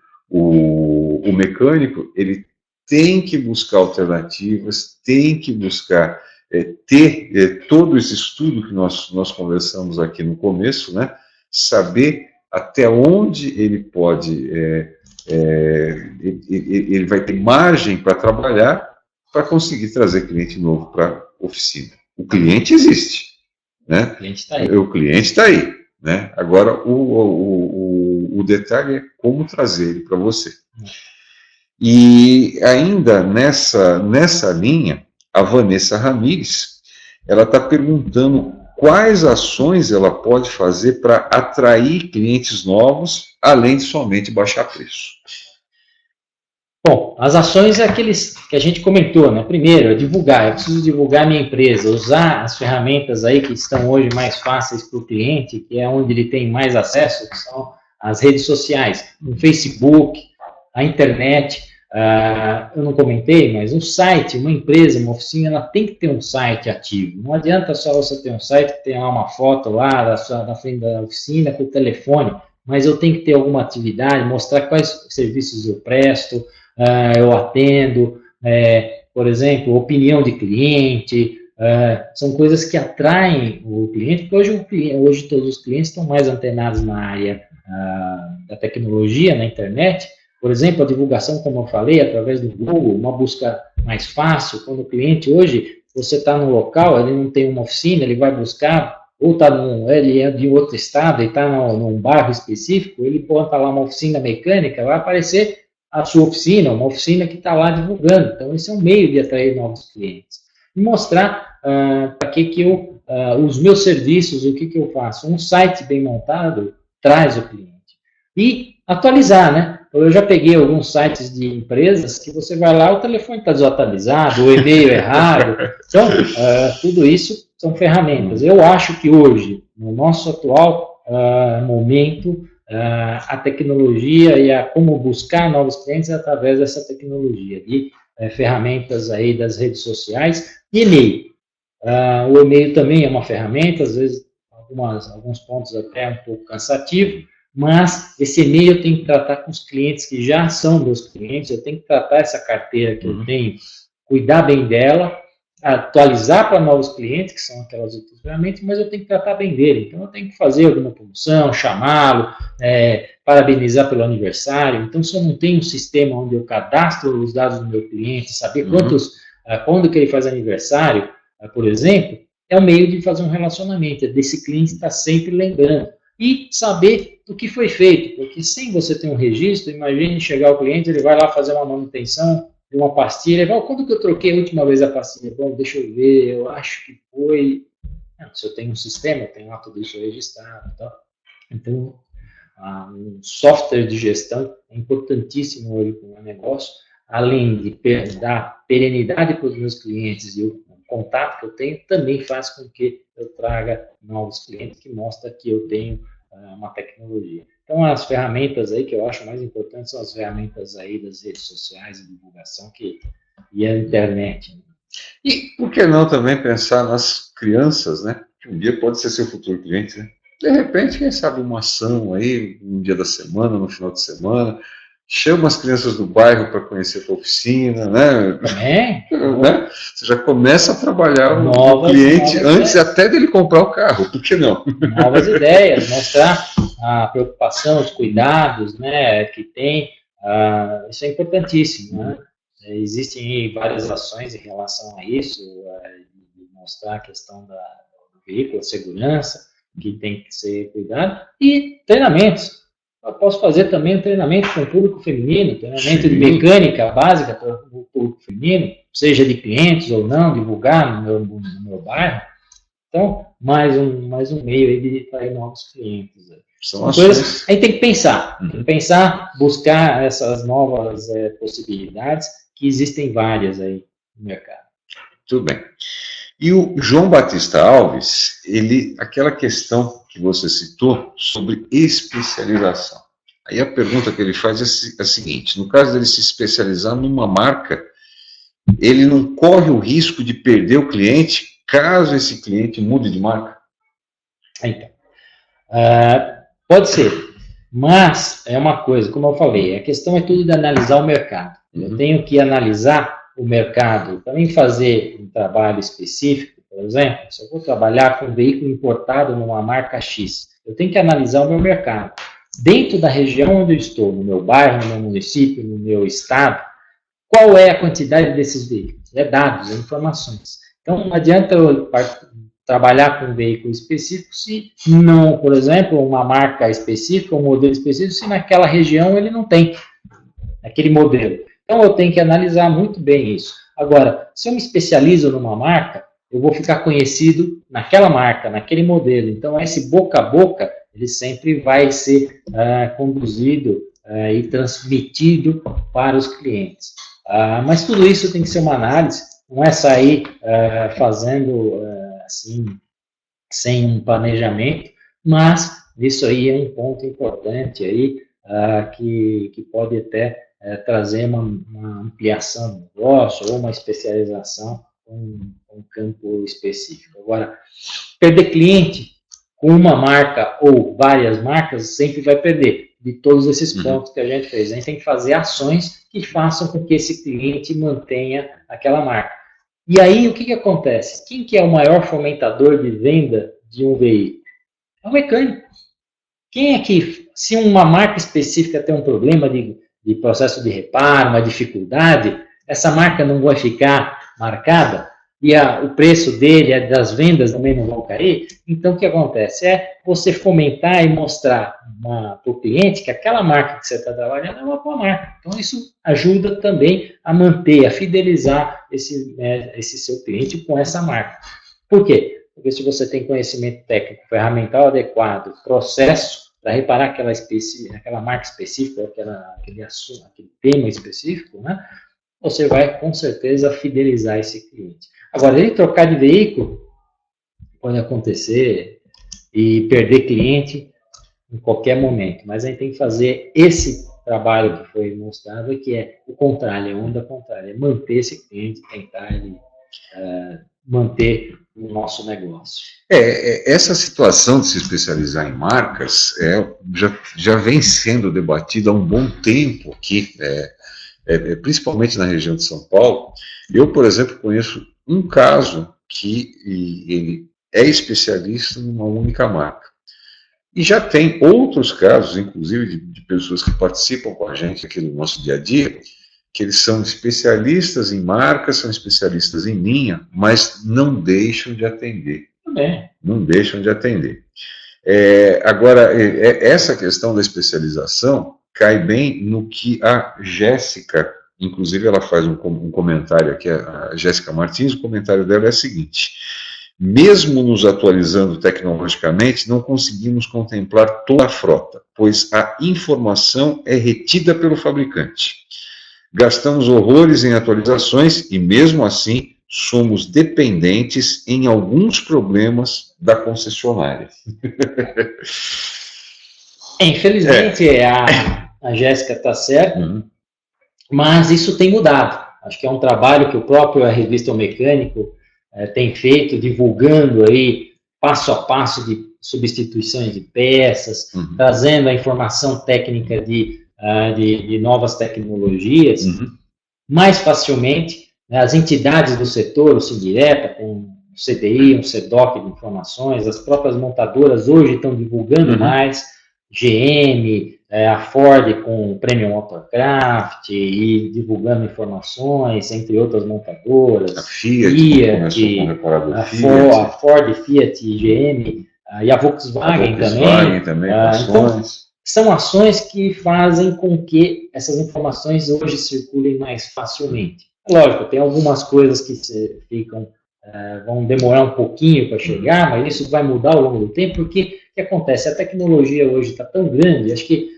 mecânico, ele tem que buscar alternativas, tem que buscar ter todo esse estudo que nós conversamos aqui no começo, né? Saber até onde ele pode, ele vai ter margem para trabalhar, para conseguir trazer cliente novo para a oficina. O cliente existe, né? O cliente está aí. O cliente está aí. né? Agora, o detalhe é como trazer ele para você. E ainda nessa linha, a Vanessa Ramires, ela está perguntando quais ações ela pode fazer para atrair clientes novos, além de somente baixar preço. Bom, as ações é aqueles que a gente comentou, né? Primeiro, divulgar. Eu preciso divulgar minha empresa, usar as ferramentas aí que estão hoje mais fáceis para o cliente, que é onde ele tem mais acesso, que são as redes sociais, o Facebook, a internet. Eu não comentei, mas um site, uma empresa, uma oficina, ela tem que ter um site ativo. Não adianta só você ter um site que tenha lá uma foto lá da frente da oficina com o telefone, mas eu tenho que ter alguma atividade, mostrar quais serviços eu presto, eu atendo, por exemplo, opinião de cliente, são coisas que atraem o cliente, porque hoje todos os clientes estão mais antenados na área da tecnologia, na internet. Por exemplo, a divulgação, como eu falei, através do Google, uma busca mais fácil, quando o cliente hoje, você está no local, ele não tem uma oficina, ele vai buscar, ou ele é de outro estado, ele está num bairro específico, ele bota lá uma oficina mecânica, vai aparecer a sua oficina, uma oficina que está lá divulgando. Então, esse é um meio de atrair novos clientes. E mostrar para que eu, os meus serviços, o que eu faço. Um site bem montado traz o cliente. E atualizar, né? Eu já peguei alguns sites de empresas que você vai lá, o telefone está desatualizado, o e-mail errado. Então, tudo isso são ferramentas. Eu acho que hoje, no nosso atual momento, a tecnologia e como buscar novos clientes é através dessa tecnologia, de ferramentas aí das redes sociais e e-mail. O e-mail também é uma ferramenta, às vezes alguns pontos até um pouco cansativo, mas esse e-mail eu tenho que tratar com os clientes que já são meus clientes, eu tenho que tratar essa carteira que eu tenho, cuidar bem dela, atualizar para novos clientes, que são aquelas outras ferramentas, mas eu tenho que tratar bem dele. Então, eu tenho que fazer alguma promoção, chamá-lo, parabenizar pelo aniversário. Então, se eu não tenho um sistema onde eu cadastro os dados do meu cliente, saber quando que ele faz aniversário, por exemplo, é um meio de fazer um relacionamento, desse cliente estar sempre lembrando. E saber do que foi feito, porque sem você ter um registro, imagine chegar o cliente, ele vai lá fazer uma manutenção de uma pastilha, ele fala, quando que eu troquei a última vez a pastilha? Bom, deixa eu ver, eu acho que foi... se eu tenho um sistema, eu tenho lá tudo isso registrado. Tá? Então, um software de gestão é importantíssimo hoje para o meu negócio, além de dar perenidade para os meus clientes e o contato que eu tenho, também faz com que eu traga novos clientes, que mostra que eu tenho uma tecnologia. Então, as ferramentas aí que eu acho mais importantes são as ferramentas aí das redes sociais e divulgação e a internet. Né? E por que não também pensar nas crianças, né? Que um dia pode ser seu futuro cliente, né? De repente, quem sabe uma ação aí, um dia da semana, no final de semana, chama as crianças do bairro para conhecer a tua oficina, né? Né? Você já começa a trabalhar o cliente antes até dele comprar o carro, por que não? Novas ideias, mostrar a preocupação, os cuidados, né, que tem, isso é importantíssimo, né? Existem várias ações em relação a isso, de mostrar a questão do veículo, a segurança, que tem que ser cuidado, e treinamentos. Eu posso fazer também um treinamento com o público feminino, treinamento de mecânica básica para o público feminino, seja de clientes ou não, divulgar no meu bairro. Então, mais um meio aí de atrair novos clientes. São coisas, aí tem que pensar, buscar essas novas possibilidades, que existem várias aí no mercado. Tudo bem. E o João Batista Alves, aquela questão que você citou sobre especialização. Aí a pergunta que ele faz é a seguinte: no caso dele se especializar numa marca, ele não corre o risco de perder o cliente caso esse cliente mude de marca? Então, pode ser, mas é uma coisa, como eu falei, a questão é tudo de analisar o mercado. Eu tenho que analisar o mercado, também fazer um trabalho específico, por exemplo, se eu vou trabalhar com um veículo importado numa marca X, eu tenho que analisar o meu mercado. Dentro da região onde eu estou, no meu bairro, no meu município, no meu estado, qual é a quantidade desses veículos? É dados, é informações. Então, não adianta eu trabalhar com um veículo específico se não, por exemplo, uma marca específica, um modelo específico, se naquela região ele não tem aquele modelo. Então eu tenho que analisar muito bem isso. Agora, se eu me especializo numa marca, eu vou ficar conhecido naquela marca, naquele modelo. Então esse boca a boca, ele sempre vai ser conduzido e transmitido para os clientes. Mas tudo isso tem que ser uma análise, não é sair fazendo assim, sem um planejamento, mas isso aí é um ponto importante aí, que pode até trazer uma ampliação do negócio ou uma especialização com um campo específico. Agora, perder cliente com uma marca ou várias marcas sempre vai perder, de todos esses pontos que a gente fez. A gente tem que fazer ações que façam com que esse cliente mantenha aquela marca. E aí, o que acontece? Quem que é o maior fomentador de venda de um veículo? É o mecânico. Quem é que, se uma marca específica tem um problema de processo de reparo, uma dificuldade, essa marca não vai ficar marcada e o preço dele, das vendas também não vão cair, então o que acontece? É você fomentar e mostrar para o cliente que aquela marca que você está trabalhando é uma boa marca. Então isso ajuda também a manter, a fidelizar esse seu cliente com essa marca. Por quê? Porque se você tem conhecimento técnico, ferramental adequado, processo para reparar aquela marca específica, aquele assunto, aquele tema específico, né? Você vai com certeza fidelizar esse cliente. Agora, ele trocar de veículo pode acontecer e perder cliente em qualquer momento, mas a gente tem que fazer esse trabalho que foi mostrado, que é o contrário, a onda contrária, é manter esse cliente, tentar manter o nosso negócio. Essa situação de se especializar em marcas já vem sendo debatida há um bom tempo aqui, principalmente na região de São Paulo. Eu, por exemplo, conheço um caso que ele é especialista numa única marca. E já tem outros casos, inclusive, de pessoas que participam com a gente aqui no nosso dia a dia, que eles são especialistas em marcas, são especialistas em linha, mas não deixam de atender. Não deixam de atender. Agora, essa questão da especialização cai bem no que a Jéssica, inclusive ela faz um comentário aqui, a Jéssica Martins, o comentário dela é o seguinte: mesmo nos atualizando tecnologicamente, não conseguimos contemplar toda a frota, pois a informação é retida pelo fabricante. Gastamos horrores em atualizações e, mesmo assim, somos dependentes em alguns problemas da concessionária. Infelizmente, a Jéssica está certa, mas isso tem mudado. Acho que é um trabalho que o próprio a Revista O Mecânico tem feito, divulgando aí passo a passo de substituições de peças, trazendo a informação técnica de novas tecnologias mais facilmente. As entidades do setor, o Sindireta, com um CDI, um CEDOC de informações, as próprias montadoras hoje estão divulgando mais, GM, a Ford com o Premium Motorcraft e divulgando informações, entre outras montadoras, a Fiat a Ford, Fiat e GM, e a Volkswagen também então, são ações que fazem com que essas informações hoje circulem mais facilmente. Lógico, tem algumas coisas que vão demorar um pouquinho para chegar, mas isso vai mudar ao longo do tempo, porque o que acontece? A tecnologia hoje está tão grande, acho que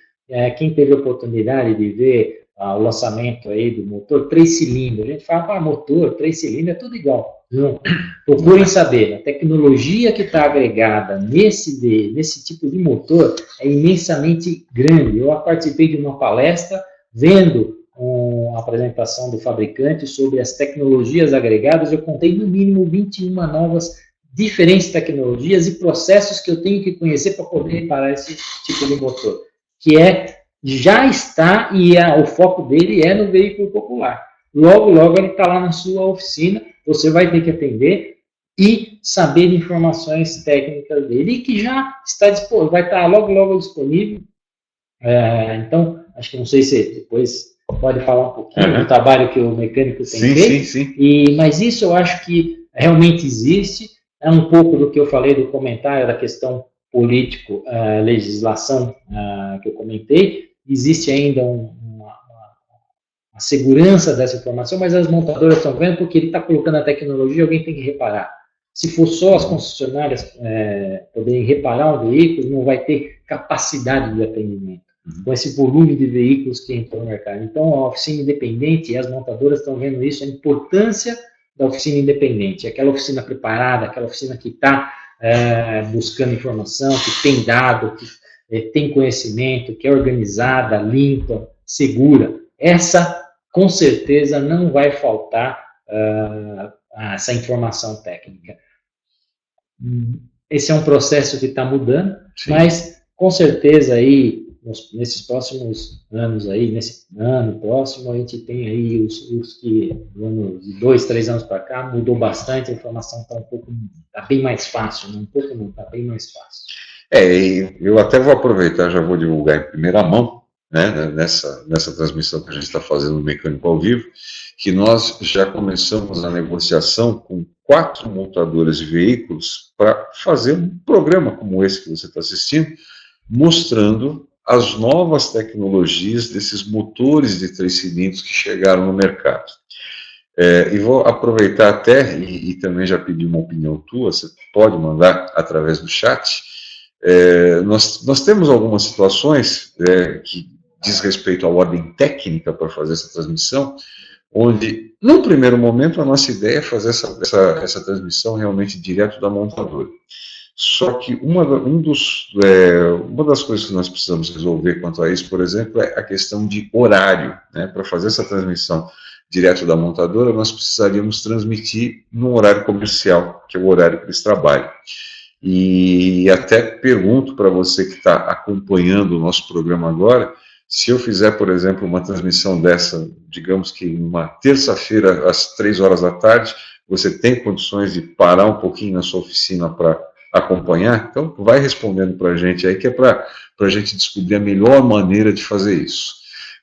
quem teve a oportunidade de ver o lançamento aí do motor 3 cilindros, a gente fala, motor 3 cilindros é tudo igual. Não. Procurem saber, a tecnologia que está agregada nesse tipo de motor é imensamente grande. Eu participei de uma palestra vendo a apresentação do fabricante sobre as tecnologias agregadas. Eu contei no mínimo 21 novas diferentes tecnologias e processos que eu tenho que conhecer para poder reparar esse tipo de motor, que já está, e o foco dele é no veículo popular. Logo ele está lá na sua oficina, você vai ter que atender e saber de informações técnicas dele, e que já está disponível, vai estar logo disponível. Então, acho que não sei se depois pode falar um pouquinho do trabalho que o mecânico tem feito. Sim. Mas isso eu acho que realmente existe, é um pouco do que eu falei do comentário da questão político, legislação que eu comentei. Existe ainda a segurança dessa informação, mas as montadoras estão vendo porque ele está colocando a tecnologia, alguém tem que reparar. Se for só as concessionárias poderem reparar um veículo, não vai ter capacidade de atendimento, com esse volume de veículos que entrou no mercado. Então, a oficina independente e as montadoras estão vendo isso, a importância da oficina independente, aquela oficina preparada, aquela oficina que está buscando informação, que tem dado, que tem conhecimento, que é organizada, limpa, segura. Essa, com certeza, não vai faltar essa informação técnica. Esse é um processo que está mudando, sim, mas, com certeza, aí, nesses próximos anos, aí, nesse ano próximo, a gente tem aí os que, de 2, 3 anos para cá, mudou bastante, a informação está bem mais fácil, não, está bem mais fácil. Eu até vou aproveitar, já vou divulgar em primeira mão, né, nessa transmissão que a gente está fazendo no Mecânico ao Vivo, que nós já começamos a negociação com 4 montadoras de veículos para fazer um programa como esse que você está assistindo, mostrando as novas tecnologias desses motores de 3 cilindros que chegaram no mercado. E vou aproveitar até, e também já pedi uma opinião tua, você pode mandar através do chat. Nós temos algumas situações que diz respeito à ordem técnica para fazer essa transmissão, onde, no primeiro momento, a nossa ideia é fazer essa transmissão realmente direto da montadora. Só que uma das coisas que nós precisamos resolver quanto a isso, por exemplo, é a questão de horário, né? Para fazer essa transmissão direto da montadora, nós precisaríamos transmitir num horário comercial, que é o horário que eles trabalham. E até pergunto para você que está acompanhando o nosso programa agora, se eu fizer, por exemplo, uma transmissão dessa, digamos que uma terça-feira às 3 horas da tarde, você tem condições de parar um pouquinho na sua oficina para acompanhar? Então, vai respondendo para a gente aí, que é para a gente descobrir a melhor maneira de fazer isso.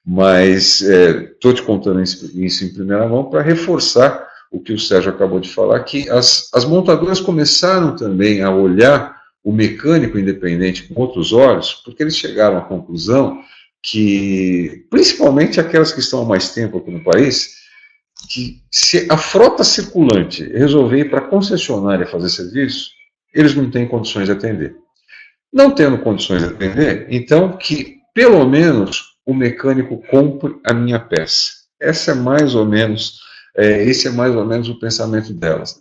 Mas estou te contando isso em primeira mão para reforçar o que o Sérgio acabou de falar, que as montadoras começaram também a olhar o mecânico independente com outros olhos, porque eles chegaram à conclusão que, principalmente aquelas que estão há mais tempo aqui no país, que se a frota circulante resolver ir para a concessionária fazer serviço, eles não têm condições de atender. Não tendo condições de atender, então que, pelo menos, o mecânico compre a minha peça. Esse é mais ou menos o pensamento delas.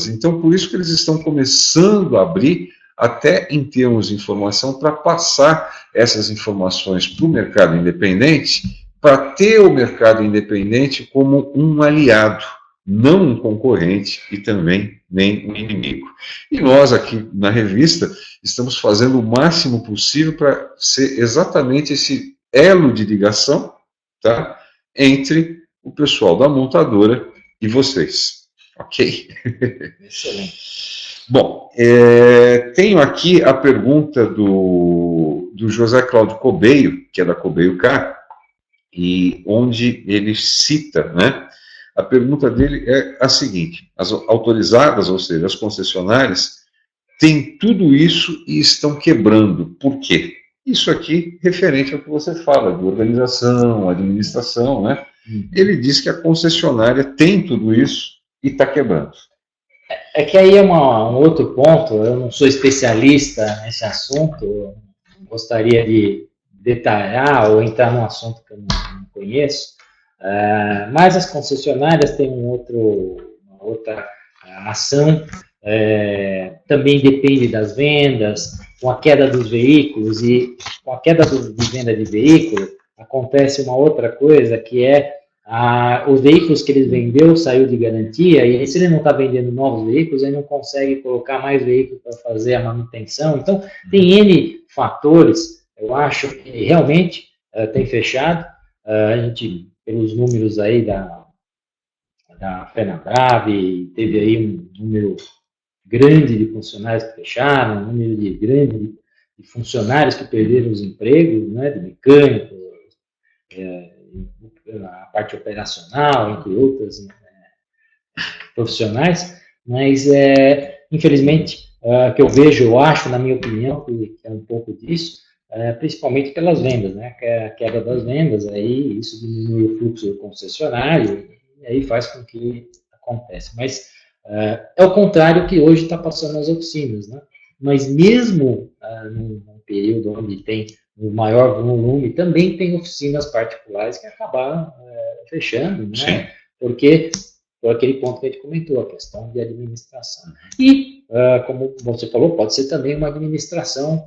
Então, por isso que eles estão começando a abrir, até em termos de informação, para passar essas informações para o mercado independente, para ter o mercado independente como um aliado, não um concorrente e também nem um inimigo. E nós aqui na revista estamos fazendo o máximo possível para ser exatamente esse elo de ligação, tá, entre o pessoal da montadora e vocês. Ok? Excelente. Bom, tenho aqui a pergunta do José Cláudio Cobeio, que é da Cobeio Car, e onde ele cita, né? A pergunta dele é a seguinte: as autorizadas, ou seja, as concessionárias, têm tudo isso e estão quebrando. Por quê? Isso aqui referente ao que você fala, de organização, administração, né? Ele diz que a concessionária tem tudo isso e está quebrando. É que aí é um outro ponto, eu não sou especialista nesse assunto, gostaria de detalhar ou entrar num assunto que eu não conheço, mas as concessionárias têm uma outra ação, também depende das vendas, com a queda dos veículos, e com a queda de venda de veículo, acontece uma outra coisa, que é os veículos que ele vendeu saiu de garantia, e aí, se ele não está vendendo novos veículos, ele não consegue colocar mais veículos para fazer a manutenção. Então, tem N fatores, eu acho que realmente tem fechado. A gente, pelos números aí da FenaBrave, teve aí um número grande de funcionários que fecharam, um número grande de funcionários que perderam os empregos, né, de mecânicos, a parte operacional, entre outras profissionais, mas, infelizmente, que eu vejo, eu acho, na minha opinião, que é um pouco disso, principalmente pelas vendas, né? A queda das vendas, aí isso diminui o fluxo do concessionário, e aí faz com que aconteça. Mas é o contrário que hoje está passando nas oficinas, né? Mas mesmo num período onde tem um maior volume, também tem oficinas particulares que acabaram fechando, né? Sim. Porque por aquele ponto que a gente comentou, a questão de administração. E, como você falou, pode ser também uma administração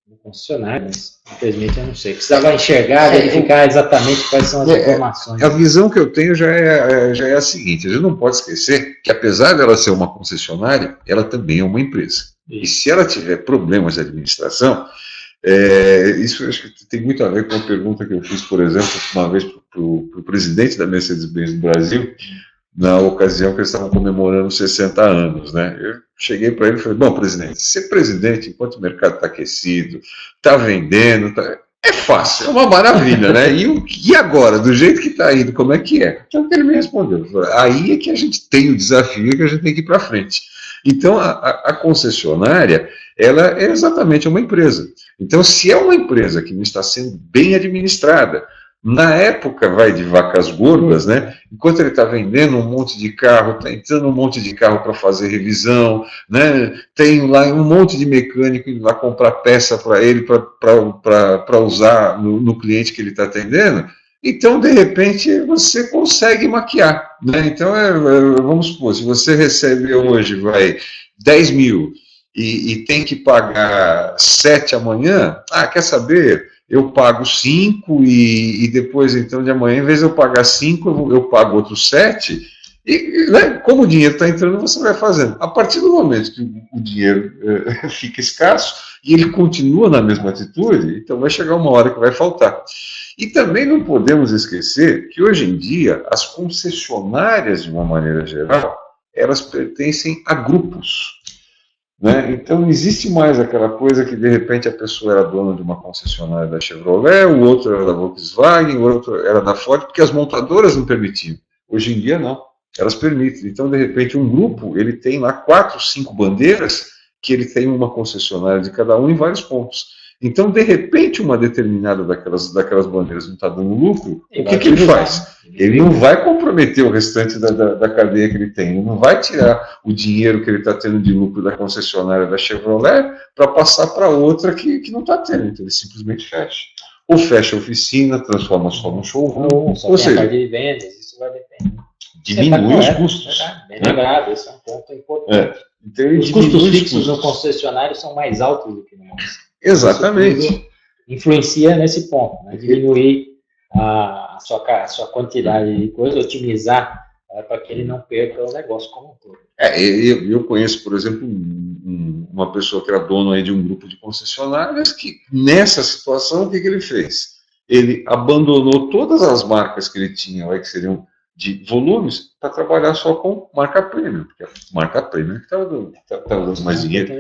no concessionário, mas infelizmente eu não sei. Precisava enxergar, verificar exatamente quais são as informações. A visão que eu tenho já é a seguinte: a gente não pode esquecer que, apesar dela ser uma concessionária, ela também é uma empresa. E se ela tiver problemas de administração, isso acho que tem muito a ver com a pergunta que eu fiz, por exemplo, uma vez para o presidente da Mercedes-Benz do Brasil, na ocasião que eles estavam comemorando 60 anos, né? Eu cheguei para ele e falei: bom, presidente, ser presidente enquanto o mercado está aquecido, está vendendo, é fácil, é uma maravilha, né? E agora, do jeito que está indo, como é que é? Então ele me respondeu: aí é que a gente tem o desafio, que a gente tem que ir para frente. Então a concessionária, ela é exatamente uma empresa. Então, se é uma empresa que não está sendo bem administrada, na época de vacas gordas, né? Enquanto ele está vendendo um monte de carro, está entrando um monte de carro para fazer revisão, né? Tem lá um monte de mecânico indo lá comprar peça para ele, para usar no cliente que ele está atendendo. Então, de repente, você consegue maquiar, né? Então, vamos supor, se você recebe hoje 10 mil e tem que pagar 7 amanhã, quer saber? Eu pago 5 e depois, então, de amanhã, em vez de eu pagar 5, eu pago outros 7. E, né, como o dinheiro está entrando, você vai fazendo. A partir do momento que o dinheiro fica escasso e ele continua na mesma atitude, então vai chegar uma hora que vai faltar. E também não podemos esquecer que, hoje em dia, as concessionárias, de uma maneira geral, elas pertencem a grupos. Né? Então não existe mais aquela coisa que de repente a pessoa era dona de uma concessionária da Chevrolet, o outro era da Volkswagen, o outro era da Ford, porque as montadoras não permitiam. Hoje em dia não, elas permitem. Então, de repente, um grupo ele tem lá 4, 5 bandeiras, que ele tem uma concessionária de cada um em vários pontos. Então, de repente, uma determinada daquelas bandeiras não está dando lucro, o que ele faz? Ele não vai comprometer o restante da cadeia que ele tem, ele não vai tirar o dinheiro que ele está tendo de lucro da concessionária da Chevrolet para passar para outra que não está tendo, então ele simplesmente fecha. Ou fecha a oficina, transforma só num showroom, ou seja, de vendas, isso vai depender. Diminui os custos. Bem lembrado, esse é um ponto importante. Então, os custos fixos no concessionário são mais altos do que no nosso. Exatamente. Influencia nesse ponto, né? Diminuir a sua quantidade de coisa, otimizar para que ele não perca o negócio como um todo. Eu conheço, por exemplo, uma pessoa que era dono aí de um grupo de concessionárias que, nessa situação, o que ele fez? Ele abandonou todas as marcas que ele tinha, que seriam de volumes, para trabalhar só com marca premium, porque a marca premium que estava dando mais dinheiro.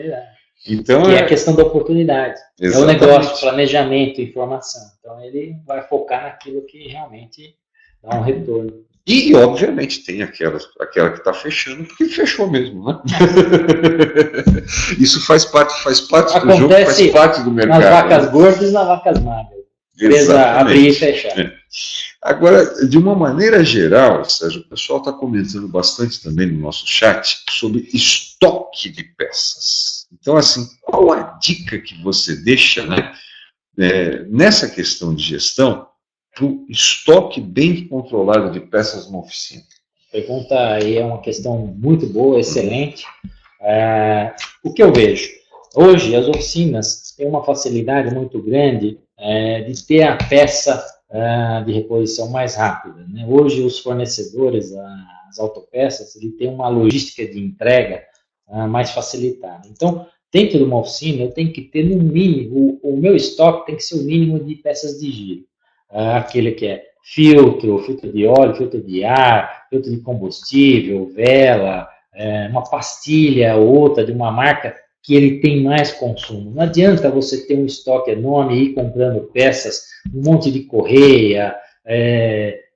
Então, que é a questão da oportunidade. Exatamente. É o negócio, planejamento, informação. Então, ele vai focar naquilo que realmente dá um retorno. E obviamente, tem aquela que está fechando, porque fechou mesmo, né? Isso faz parte do jogo, faz parte do mercado. Nas vacas gordas e nas vacas magras. Empresa abrir e fechar. Agora, de uma maneira geral, Sérgio, o pessoal está comentando bastante também no nosso chat sobre estoque de peças. Então, assim, qual a dica que você deixa, né, nessa questão de gestão para o estoque bem controlado de peças numa oficina? Pergunta aí é uma questão muito boa, excelente. O que eu vejo? Hoje, as oficinas têm uma facilidade muito grande de ter a peça de reposição mais rápida, né? Hoje, os fornecedores, as autopeças, ele tem uma logística de entrega mais facilitada. Então, dentro de uma oficina, eu tenho que ter no mínimo, o meu estoque tem que ser o mínimo de peças de giro. Aquele que é filtro de óleo, filtro de ar, filtro de combustível, vela, uma pastilha ou outra de uma marca que ele tem mais consumo. Não adianta você ter um estoque enorme e ir comprando peças, um monte de correia,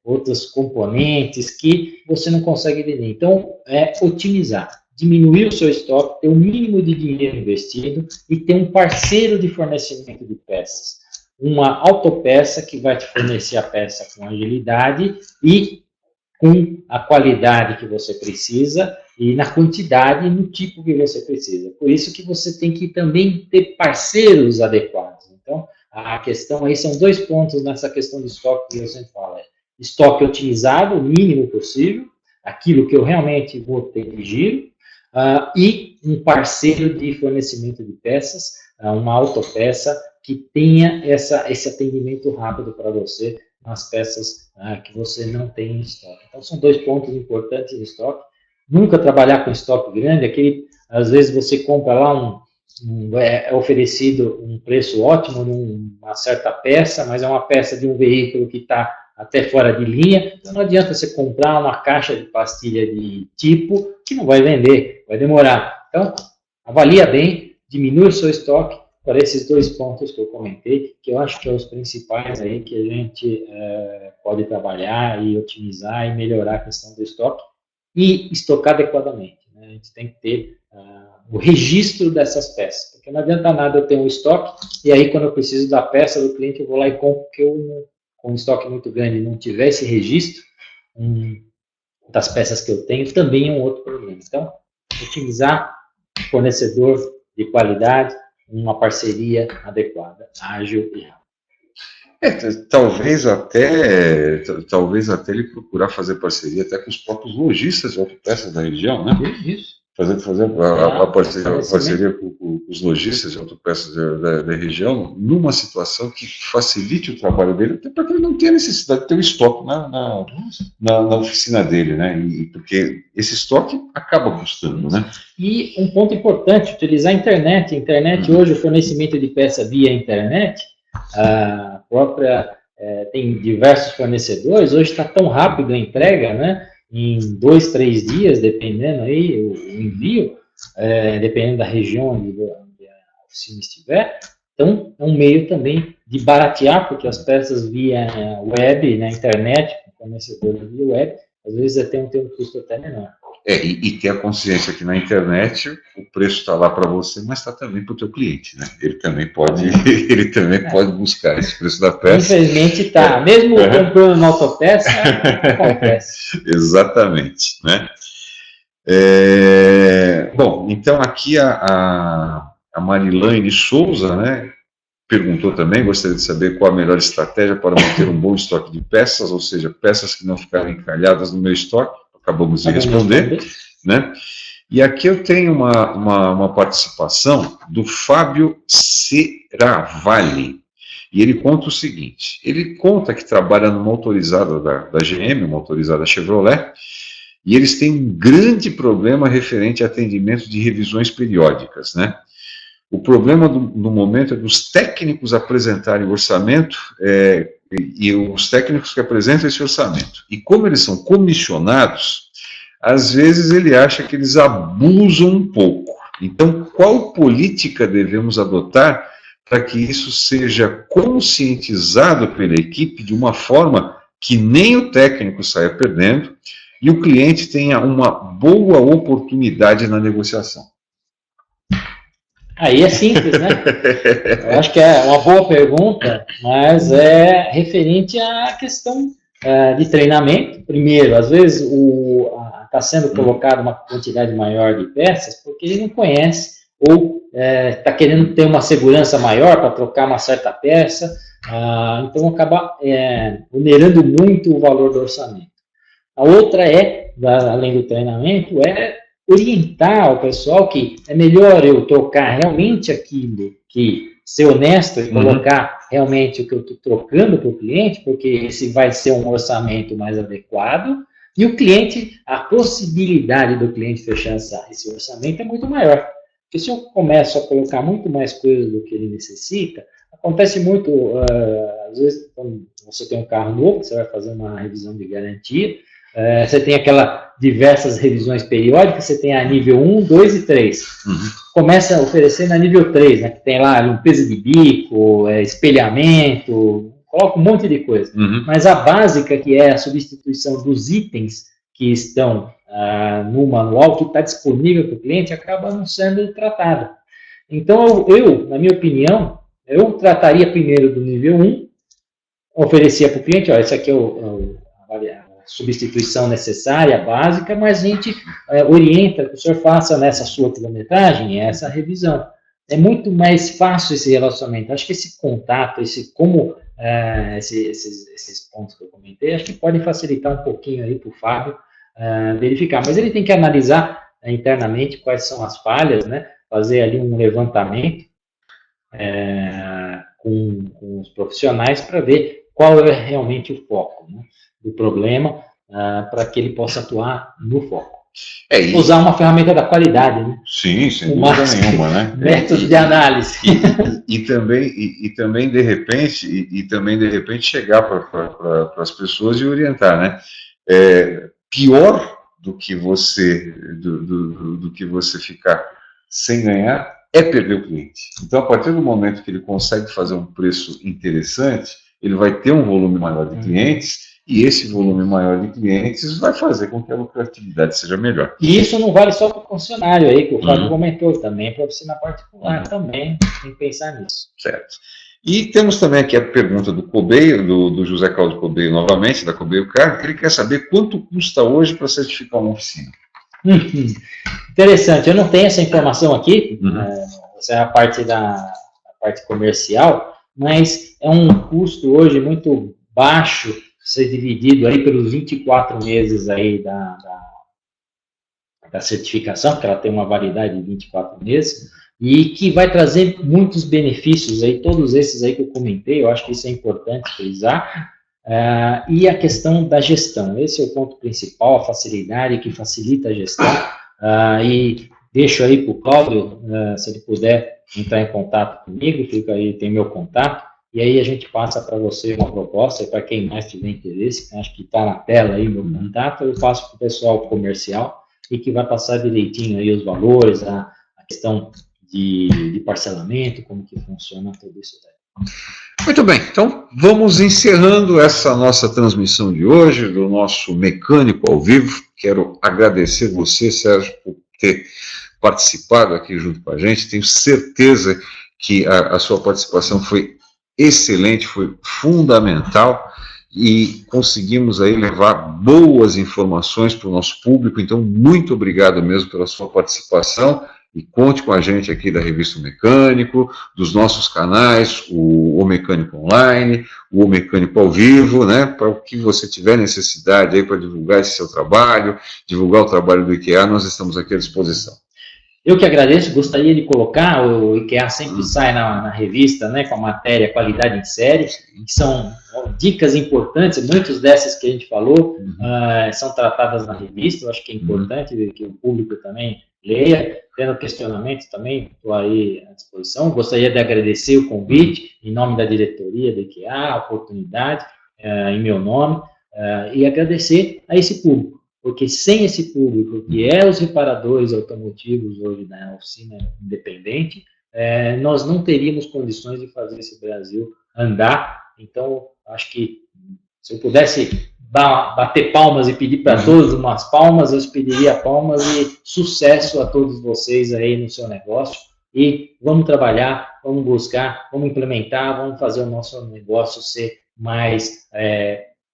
outros componentes que você não consegue vender. Então, é otimizar, diminuir o seu estoque, ter o mínimo de dinheiro investido e ter um parceiro de fornecimento de peças. Uma autopeça que vai te fornecer a peça com agilidade e com a qualidade que você precisa e na quantidade e no tipo que você precisa. Por isso que você tem que também ter parceiros adequados. Então, a questão aí são 2 pontos nessa questão de estoque que eu sempre falo. Estoque otimizado, o mínimo possível, aquilo que eu realmente vou ter de giro, e um parceiro de fornecimento de peças, uma autopeça que tenha esse atendimento rápido para você nas peças que você não tem em estoque. Então, são 2 pontos importantes em estoque. Nunca trabalhar com estoque grande, às vezes você compra lá é oferecido um preço ótimo numa certa peça, mas é uma peça de um veículo que está até fora de linha, então não adianta você comprar uma caixa de pastilha de tipo que não vai vender, vai demorar. Então, avalia bem, diminui o seu estoque para esses 2 pontos que eu comentei, que eu acho que são os principais aí que a gente pode trabalhar e otimizar e melhorar a questão do estoque e estocar adequadamente. Né? A gente tem que ter o registro dessas peças, porque não adianta nada eu ter um estoque e aí quando eu preciso da peça do cliente eu vou lá e compro, porque eu com um estoque muito grande não tiver esse registro das peças que eu tenho, também é um outro problema. Então, otimizar fornecedor de qualidade, uma parceria adequada, ágil e rápida. Talvez até ele procurar fazer parceria até com os próprios lojistas de autopeças da região, né? Isso. Fazer a parceria com os lojistas de autopeças da região, numa situação que facilite o trabalho dele, até para que ele não tenha necessidade de ter o estoque na oficina dele, né? Porque esse estoque acaba custando, né? E um ponto importante, utilizar a internet. A internet hoje, o fornecimento de peça via internet, a própria tem diversos fornecedores, hoje está tão rápido a entrega, né? Em 2, 3 dias, dependendo aí, o envio, dependendo da região onde a oficina estiver. Então, é um meio também de baratear, porque as peças via web, na internet, fornecedores via web, às vezes tem um custo até menor. E ter a consciência que na internet o preço está lá para você, mas está também para o teu cliente, né? Ele também pode buscar esse preço da peça. Infelizmente está, mesmo comprando uma autopeça, acontece. Exatamente, né? Bom, então aqui a Marilane Souza, né, perguntou também, gostaria de saber qual a melhor estratégia para manter um bom estoque de peças, ou seja, peças que não ficarem encalhadas no meu estoque. Acabamos de responder, né? E aqui eu tenho uma participação do Fábio Seravalli, e ele conta o seguinte, ele conta que trabalha numa autorizada da GM, uma autorizada Chevrolet, e eles têm um grande problema referente a atendimento de revisões periódicas, né? O problema no momento é dos técnicos apresentarem o orçamento, e os técnicos que apresentam esse orçamento. E como eles são comissionados, às vezes ele acha que eles abusam um pouco. Então, qual política devemos adotar para que isso seja conscientizado pela equipe de uma forma que nem o técnico saia perdendo e o cliente tenha uma boa oportunidade na negociação? Aí é simples, né? Eu acho que é uma boa pergunta, mas é referente à questão de treinamento. Primeiro, às vezes está sendo colocado uma quantidade maior de peças porque ele não conhece ou está querendo ter uma segurança maior para trocar uma certa peça, então acaba onerando muito o valor do orçamento. A outra além do treinamento, orientar o pessoal que é melhor eu trocar realmente aquilo, que ser honesto e colocar realmente o que eu estou trocando para o cliente, porque esse vai ser um orçamento mais adequado, e o cliente, a possibilidade do cliente fechar esse orçamento é muito maior. Porque se eu começo a colocar muito mais coisas do que ele necessita, acontece muito, às vezes, quando você tem um carro novo, você vai fazer uma revisão de garantia, você tem diversas revisões periódicas, você tem a nível 1, 2 e 3. Começa a oferecer na nível 3, né, que tem lá limpeza de bico, espelhamento, coloco um monte de coisa. Mas a básica, que é a substituição dos itens que estão no manual, que está disponível para o cliente, acaba não sendo tratada. Então, na minha opinião, eu trataria primeiro do nível 1, oferecia para o cliente, esse aqui é a substituição necessária, básica, mas a gente orienta que o senhor faça nessa sua quilometragem essa revisão. É muito mais fácil esse relacionamento. Acho que esse contato, esses pontos que eu comentei, acho que podem facilitar um pouquinho aí para o Fábio verificar. Mas ele tem que analisar internamente quais são as falhas, né? Fazer ali um levantamento com os profissionais para ver qual é realmente o foco, né, do problema, para que ele possa atuar no foco. Usar uma ferramenta da qualidade, né? Sim, sem dúvida nenhuma, né? Método de análise. E também de repente chegar para as pessoas e orientar, né? Pior do que você ficar sem ganhar é perder o cliente. Então, a partir do momento que ele consegue fazer um preço interessante, ele vai ter um volume maior de clientes, e esse volume maior de clientes vai fazer com que a lucratividade seja melhor. E isso não vale só para o concessionário aí, que o Fábio comentou, também para a oficina particular, também tem que pensar nisso. Certo. E temos também aqui a pergunta do Cobeio, do José Cláudio Cobeio, novamente, da Cobeio Car, que ele quer saber quanto custa hoje para certificar uma oficina. Interessante, eu não tenho essa informação aqui, essa é a parte parte comercial, mas é um custo hoje muito baixo, ser dividido aí pelos 24 meses aí da certificação, porque ela tem uma validade de 24 meses, e que vai trazer muitos benefícios aí, todos esses aí que eu comentei, eu acho que isso é importante frisar, e a questão da gestão, esse é o ponto principal, a facilidade que facilita a gestão, e deixo aí para o Cláudio, se ele puder entrar em contato comigo, fica aí, tem meu contato, e aí a gente passa para você uma proposta, para quem mais tiver interesse, acho que está na tela aí meu contato, eu passo para o pessoal comercial, e que vai passar direitinho aí os valores, a questão de parcelamento, como que funciona tudo isso daí. Muito bem, então vamos encerrando essa nossa transmissão de hoje, do nosso Mecânico ao Vivo. Quero agradecer você, Sérgio, por ter participado aqui junto com a gente. Tenho certeza que a sua participação foi excelente, foi fundamental, e conseguimos aí levar boas informações para o nosso público. Então, muito obrigado mesmo pela sua participação. E conte com a gente aqui da Revista Mecânico, dos nossos canais, o Mecânico Online, o Mecânico ao Vivo, né, para o que você tiver necessidade aí para divulgar esse seu trabalho, divulgar o trabalho do IKEA, nós estamos aqui à disposição. Eu que agradeço, gostaria de colocar, o IKEA sempre sai na revista, né, com a matéria Qualidade em Série, que são dicas importantes, muitas dessas que a gente falou são tratadas na revista, eu acho que é importante que o público também leia, tendo questionamentos também, estou aí à disposição. Gostaria de agradecer o convite, em nome da diretoria da IKEA, a oportunidade, em meu nome, e agradecer a esse público, porque sem esse público, que é os reparadores automotivos hoje na oficina independente, nós não teríamos condições de fazer esse Brasil andar. Então, acho que se eu pudesse bater palmas e pedir para todos umas palmas, eu pediria palmas e sucesso a todos vocês aí no seu negócio. E vamos trabalhar, vamos buscar, vamos implementar, vamos fazer o nosso negócio ser mais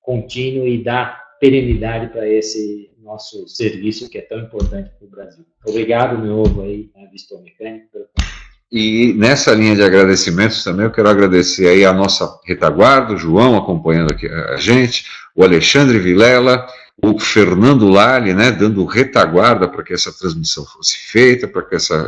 contínuo e dar perenidade para esse nosso serviço que é tão importante para o Brasil. Obrigado, meu ovo aí, na Vista Mecânica, pelo convite. E nessa linha de agradecimentos também, eu quero agradecer aí a nossa retaguarda, o João acompanhando aqui a gente, o Alexandre Vilela, o Fernando Lali, né, dando retaguarda para que essa transmissão fosse feita, para que essa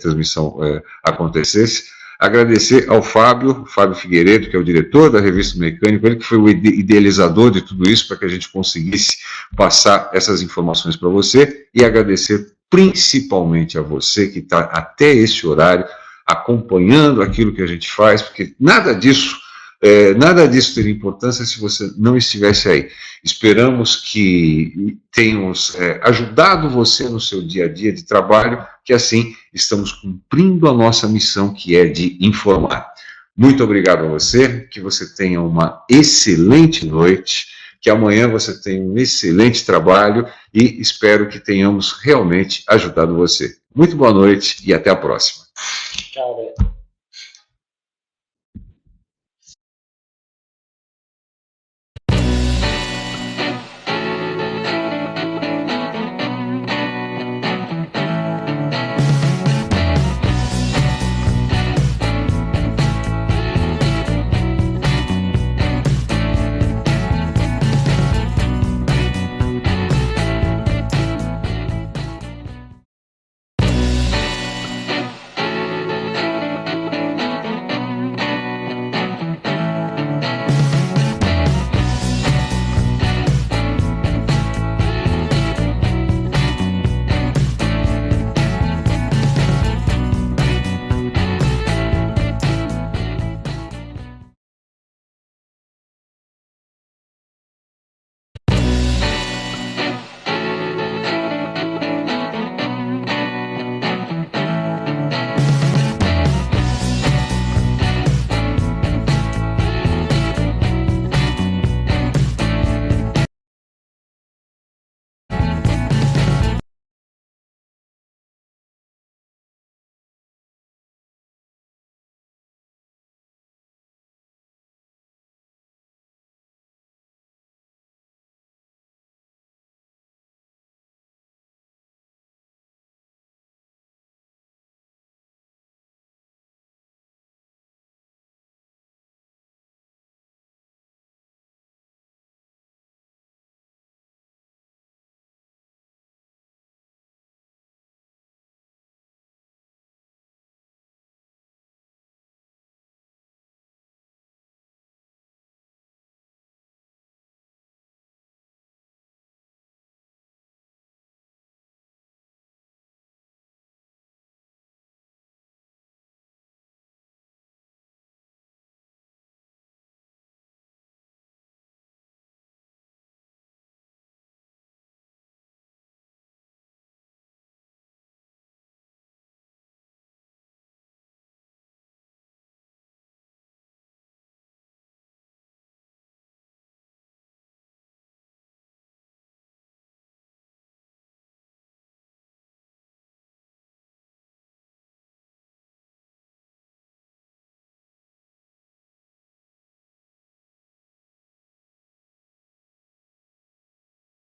transmissão acontecesse. Agradecer ao Fábio Figueiredo, que é o diretor da Revista Mecânico, ele que foi o idealizador de tudo isso, para que a gente conseguisse passar essas informações para você, e agradecer principalmente a você que está até esse horário acompanhando aquilo que a gente faz, porque nada disso teria importância se você não estivesse aí. Esperamos que tenhamos ajudado você no seu dia a dia de trabalho, que assim estamos cumprindo a nossa missão, que é de informar. Muito obrigado a você, que você tenha uma excelente noite, que amanhã você tenha um excelente trabalho e espero que tenhamos realmente ajudado você. Muito boa noite e até a próxima. Tchau,